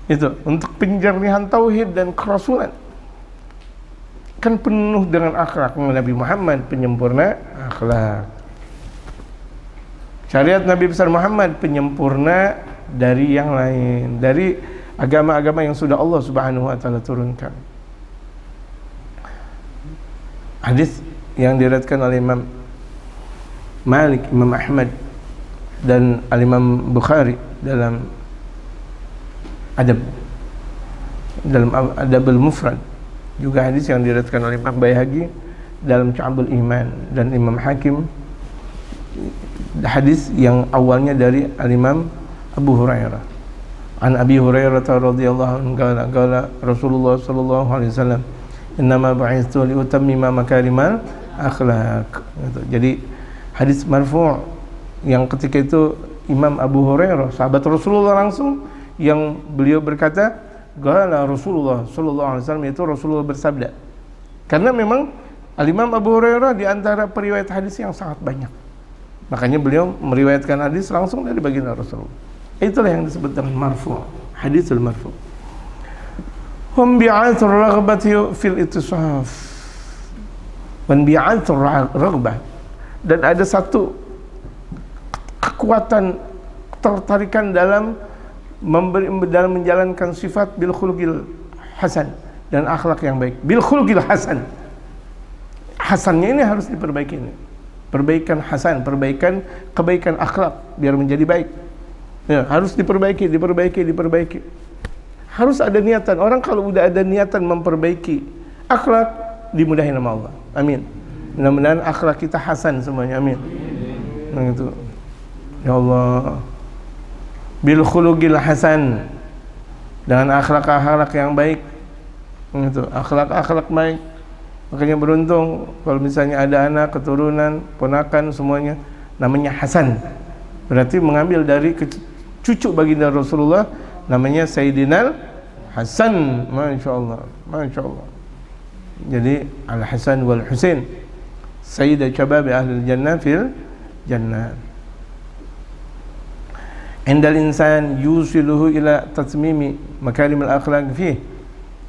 Itu untuk penjernihan tauhid dan kerasulan. Kan penuh dengan akhlak. Nabi Muhammad penyempurna akhlak. Syariat Nabi besar Muhammad penyempurna dari yang lain, dari agama-agama yang sudah Allah Subhanahu wa taala turunkan. Hadis yang diriwayatkan oleh Imam Malik, Imam Ahmad dan Al-Imam Bukhari dalam Adabul Mufrad, juga hadis yang diriwayatkan oleh Imam Baihaqi dalam Syu'abul Iman, dan Imam Hakim, hadis yang awalnya dari Al-Imam Abu Hurairah. An Abi Hurairah radhiyallahu anhu qala Rasulullah sallallahu alaihi wasallam, innama bu'itsu liutammima makarimal akhlak. Jadi hadis marfu' yang ketika itu Imam Abu Hurairah, sahabat Rasulullah langsung, yang beliau berkata, qala Rasulullah sallallahu alaihi wasallam, itu Rasulullah bersabda. Karena memang Al-Imam Abu Hurairah di antara periwayat hadis yang sangat banyak, makanya beliau meriwayatkan hadis langsung dari baginda Rasulullah. Itulah yang disebut dengan marfu', hadisul marfu'. Hum bi'athur raghbati fil ittisaf wan bi'athur raghbah, dan ada satu kekuatan ketertarikan dalam menjalankan sifat bil khuluqil hasan, dan akhlak yang baik. Bil khuluqil hasan, hasannya ini harus diperbaiki ini. Perbaikan hasan, kebaikan akhlak biar menjadi baik. Ya, harus diperbaiki. Harus ada niatan. Orang kalau udah ada niatan memperbaiki akhlak, dimudahin sama Allah. Amin. Mudah-mudahan akhlak kita hasan semuanya. Amin. Nah, itu. Ya Allah. Bil khuluqil hasan, dengan akhlak-akhlak yang baik. Itu, akhlak-akhlak baik. Makanya beruntung kalau misalnya ada anak, keturunan, ponakan, semuanya namanya Hasan. Berarti mengambil dari cucu baginda Rasulullah, namanya Sayyidina Hasan, masya Allah, masya Allah. Jadi Al Hasan wal Husain, Sayyidah Shabab Ahlul Jannah fil Jannah. Indal insan yusiluhu ila tatmimi makarimil akhlaq fih,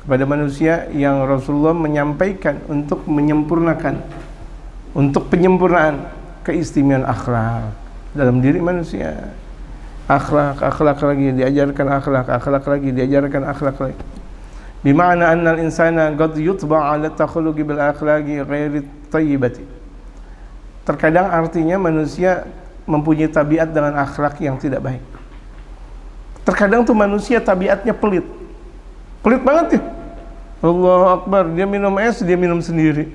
kepada manusia yang Rasulullah menyampaikan untuk menyempurnakan, untuk penyempurnaan keistimewaan akhlak dalam diri manusia. Akhlak lagi diajarkan, akhlak lagi diajarkan, akhlak lagi. Bima'na anna al-insana qad yutba' 'ala takhulluqi bil akhlaqi ghairi thayyibati. Terkadang artinya manusia mempunyai tabiat dengan akhlak yang tidak baik. Terkadang tuh manusia tabiatnya pelit. Pelit banget ya. Allahu Akbar, dia minum es, dia minum sendiri.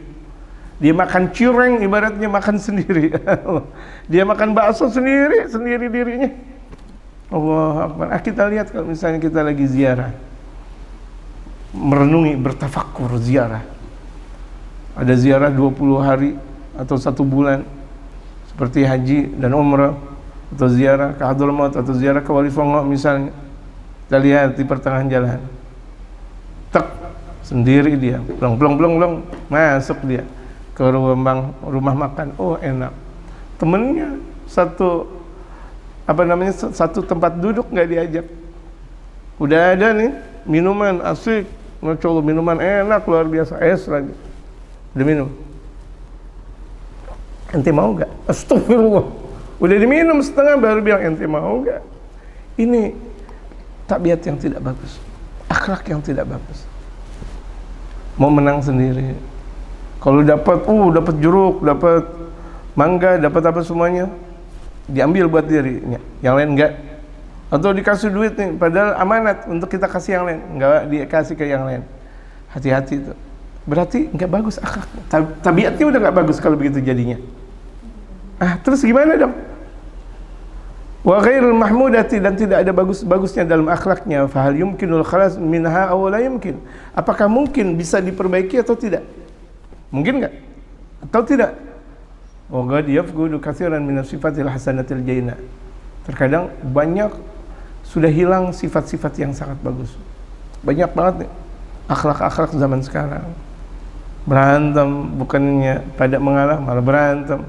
Dia makan cireng, ibaratnya makan sendiri. Dia makan bakso sendiri dirinya. Allahu Akbar. Kita lihat kalau misalnya kita lagi ziarah, merenungi, bertafakkur ziarah. Ada ziarah 20 hari atau 1 bulan, seperti haji dan umrah, atau ziarah ke Hadramaut, atau ziarah ke Wali Songo misalnya. Kita lihat di pertengahan jalan, tek, sendiri dia, blong, masuk dia ke rumah makan. Oh enak, temennya satu tempat duduk nggak diajak. Udah ada nih minuman asik, Masya Allah, minuman enak luar biasa, es lagi, udah minum. Ente mau gak? Astagfirullah, udah diminum setengah baru bilang ente mau gak? Ini tabiat yang tidak bagus, akhlak yang tidak bagus. Mau menang sendiri. Kalau dapat jeruk, dapat mangga, dapat apa semuanya, diambil buat dirinya, yang lain enggak. Atau dikasih duit nih, padahal amanat untuk kita kasih yang lain, enggak dikasih ke yang lain. Hati-hati itu. Berarti enggak bagus akhlak. Tabiatnya udah enggak bagus kalau begitu jadinya. Terus gimana dong? Wa ghairul mahmudati, dan tidak ada bagus-bagusnya dalam akhlaknya. Fa hal yumkinul khalas minha aw la yumkin? Apakah mungkin bisa diperbaiki atau tidak? Mungkin enggak? Atau tidak? Wa qad yafqudu katsiran min sifatil hasanatil jaina. Terkadang banyak sudah hilang sifat-sifat yang sangat bagus. Banyak banget nih akhlak-akhlak zaman sekarang. Berantem, bukannya pada mengalah malah berantem.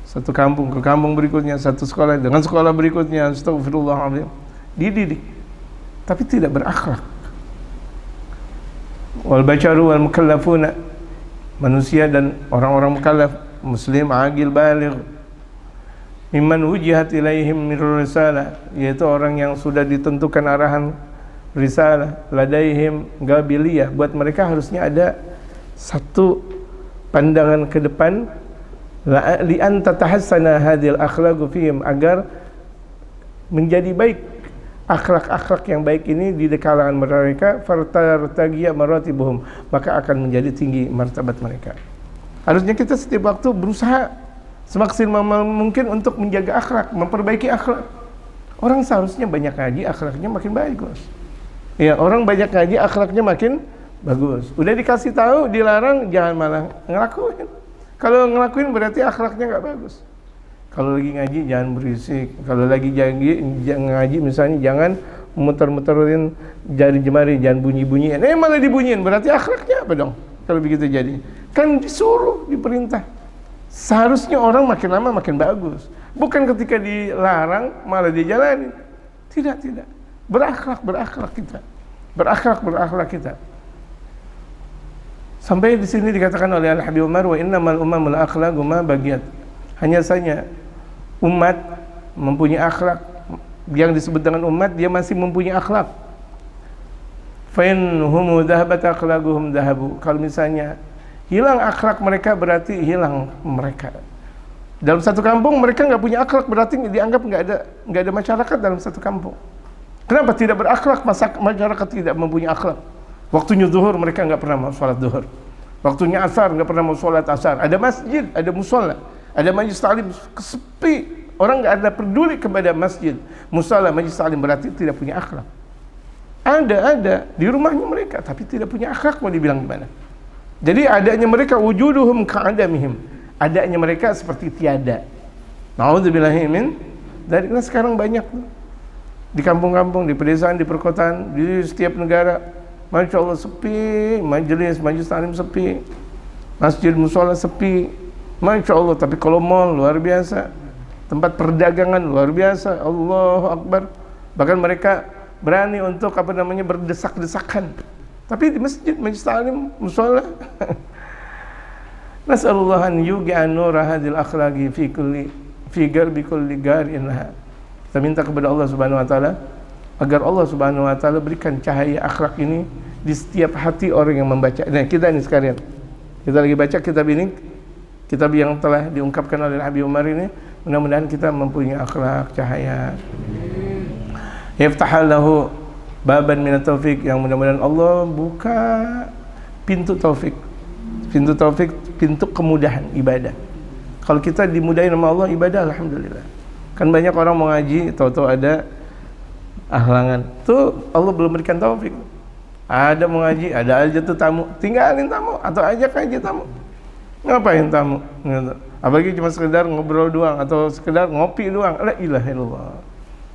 Satu kampung ke kampung berikutnya, satu sekolah dengan sekolah berikutnya, astagfirullahaladzim. Dididik, tapi tidak berakhlak. Wal basharu wal mukallafuna, manusia dan orang-orang mukallaf, muslim, aqil, baligh, mimman wujihat ilaihim mir risalah, yaitu orang yang sudah ditentukan arahan risalah, ladaihim gabiliyah, buat mereka harusnya ada satu pandangan ke depan, li an tatahassana hadhil akhlaqu fihim, agar menjadi baik akhlak-akhlak yang baik ini di kalangan mereka, fartartagiya maratibuhum, maka akan menjadi tinggi martabat mereka. Harusnya kita setiap waktu berusaha semaksimal mungkin untuk menjaga akhlak, memperbaiki akhlak. Orang seharusnya banyak ngaji, akhlaknya makin bagus. Ya, orang banyak ngaji, akhlaknya makin bagus. Udah dikasih tahu, dilarang, jangan malah ngelakuin. Kalau ngelakuin berarti akhlaknya nggak bagus. Kalau lagi ngaji jangan berisik. Kalau lagi ngaji misalnya jangan muter-muterin jari jemari, jangan bunyi-bunyiin. Malah dibunyiin, berarti akhlaknya apa dong? Kalau begitu jadi, kan disuruh, diperintah. Seharusnya orang makin lama makin bagus. Bukan ketika dilarang malah dijalani. Tidak. Berakhlak kita. Berakhlak kita. Sampai di sini dikatakan oleh Al-Habib Umar, wa innamal umamul akhlaqu ma bagiyat. Hanya saja umat mempunyai akhlak. Yang disebut dengan umat, dia masih mempunyai akhlak. Fa in hum dhahabat akhlaquhum dhahabu. Kalau misalnya hilang akhlak mereka, berarti hilang mereka. Dalam satu kampung mereka nggak punya akhlak, berarti dianggap nggak ada masyarakat dalam satu kampung. Kenapa tidak berakhlak? Masyarakat tidak mempunyai akhlak. Waktunya zuhur mereka nggak pernah mau sholat zuhur. Waktunya asar nggak pernah mau sholat asar. Ada masjid, ada musola, ada majlis ta'lim, sepi. Orang nggak ada peduli kepada masjid, musola, majlis ta'lim, berarti tidak punya akhlak. Ada di rumahnya mereka, tapi tidak punya akhlak, mau dibilang gimana? Jadi adanya mereka wujuduhum ka'adamihim. Adanya mereka seperti tiada. Na'udzubillahi min. Dari sekarang banyak di kampung-kampung, di pedesaan, di perkotaan, di setiap negara, Masya Allah sepi, majelis taklim sepi, masjid musola sepi, Masya Allah. Tapi kalau mall luar biasa, tempat perdagangan luar biasa, Allahu Akbar. Bahkan mereka berani untuk berdesak-desakan. Tapi di masjid, majelis taklim, musola. Nas'alullah an yugi'a nura hadhil akhlaqi fi qalbi kulli garin laha. Kita minta kepada Allah Subhanahu wa taala agar Allah Subhanahu wa taala berikan cahaya akhlak ini di setiap hati orang yang membaca. Nah, kita ini sekalian, kita lagi baca kitab ini, kitab yang telah diungkapkan oleh Habib Umar ini, mudah-mudahan kita mempunyai akhlak cahaya. Yaftahallahu baban minat taufik, yang mudah-mudahan Allah buka pintu taufik, pintu kemudahan ibadah. Kalau kita dimudahin sama Allah ibadah, alhamdulillah. Kan banyak orang mau ngaji, tahu-tahu ada halangan. Tuh Allah belum berikan taufik. Ada mau ngaji, ada aja tuh tamu, tinggalin tamu atau ajak aja tamu. Ngapain tamu? Apalagi cuma sekedar ngobrol doang atau sekedar ngopi doang. La ilaha illallah.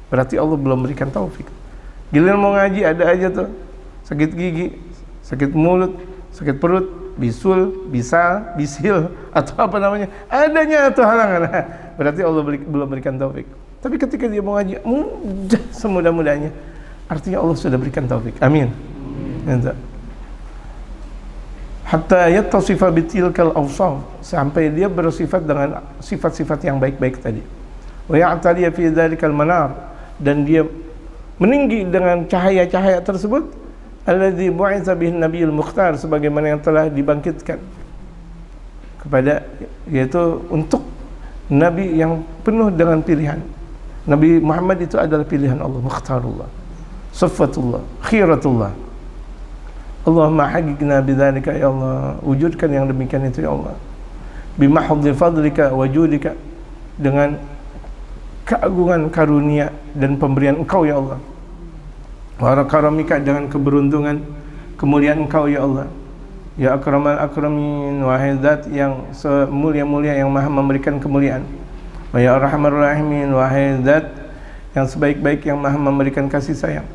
Berarti Allah belum berikan taufik. Giliran mau ngaji ada aja tuh sakit gigi, sakit mulut, sakit perut, bisul, bisil atau apa namanya, adanya atau halangan. Berarti Allah belum berikan taufik. Tapi ketika dia mau ngaji mudah semudah-mudahnya, artinya Allah sudah berikan taufik. Amin. Hatta yattasifa bitilkal awsaf, sampai dia bersifat dengan sifat-sifat yang baik-baik tadi. Wa ya'taliya fi dzalikal manar, dan dia meninggi dengan cahaya-cahaya tersebut. Alladzi bu'itsa bihi Nabiyul Mukhtar, sebagaimana yang telah dibangkitkan kepada, yaitu untuk Nabi yang penuh dengan pilihan. Nabi Muhammad itu adalah pilihan Allah, Mukhtarullah, Saffatullah, Khiratullah. Allahumma haqiqna bidzalika ya Allah, wujudkan yang demikian itu ya Allah. Bimahdhi fadlika wa judika, dengan keagungan karunia dan pemberian Engkau ya Allah. Wa karamika, dengan keberuntungan kemuliaan Engkau ya Allah. Ya akramal akramin, wahai zat yang semulia-mulia yang maha memberikan kemuliaan. Wa ya arhamar rahimin, wahai zat yang sebaik-baik yang maha memberikan kasih sayang.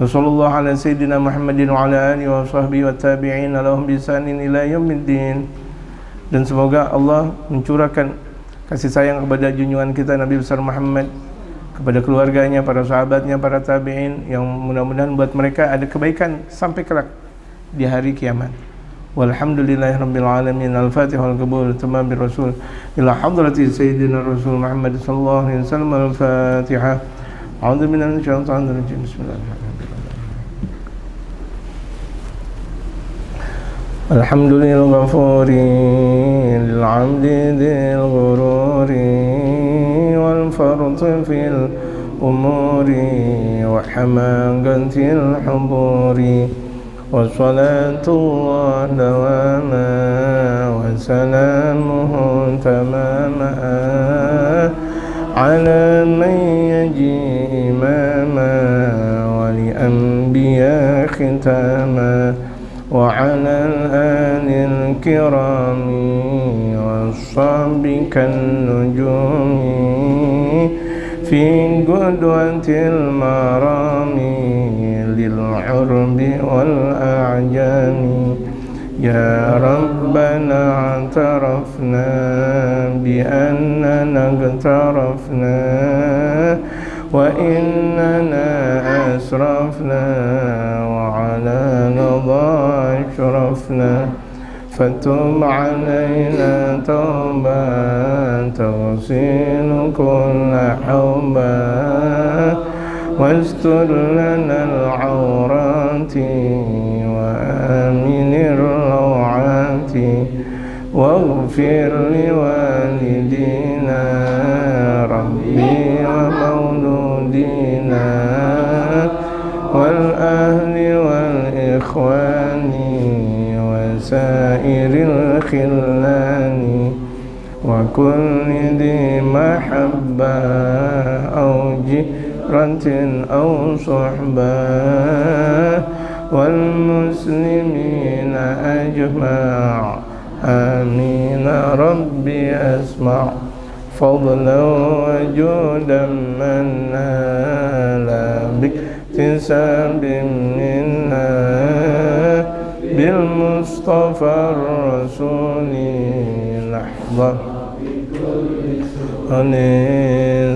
Wassallallahu ala sayyidina Muhammadin wa ala alihi wa sahbihi wa tabi'in lahum bi ihsanin ila yaumiddin. Dan semoga Allah mencurahkan kasih sayang kepada junjungan kita Nabi besar Muhammad, kepada keluarganya, para sahabatnya, para tabi'in, yang mudah-mudahan buat mereka ada kebaikan sampai kelak di hari kiamat. Walhamdulillahirabbil alamin. Al-Fatihah wal qabul tamam bir rasul ila hadrati sayyidina Rasul Muhammad sallallahu alaihi wasallam. Al-Fatihah. A'udzu billahi minasyaitonir rajim. Bismillahirrahmanirrahim. Alhamdulillahil ghafuri lil 'abdi dzil ghururi wal farti fil umuri wa hamagatil huburi. Wassalatullah dawama wa salamuhu tamama ala man yaji imama wa li anbiya khitama wa ala al-anil kirami was-sabi kan nujumi fi qudwatil marami lil urbi wal a'jami. Ya Rabbana atarafna bi annana agtarafna wa innana asrafna wa ala nadha ashrafna. Fatub alayna tawbatan tawsilu kulla hawban wastur lana al-awrati wa aminir rawati waghfir li walidina rabbi wa mauludina wal ahli wal ikhwani wa sairil khillani wa kulli di mahabba awji rantin aw suhbah wal muslimina ajma' amin rabbi asma'. فضلا وجودا من نال باكتساب منا بالمصطفى الرسول لحظة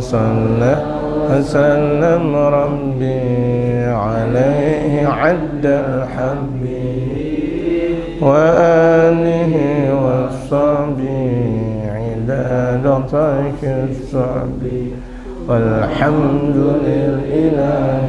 صلى وسلم ربي عليه عد الحبيب وآله والصحبه عدادتك الصعب والحمد لله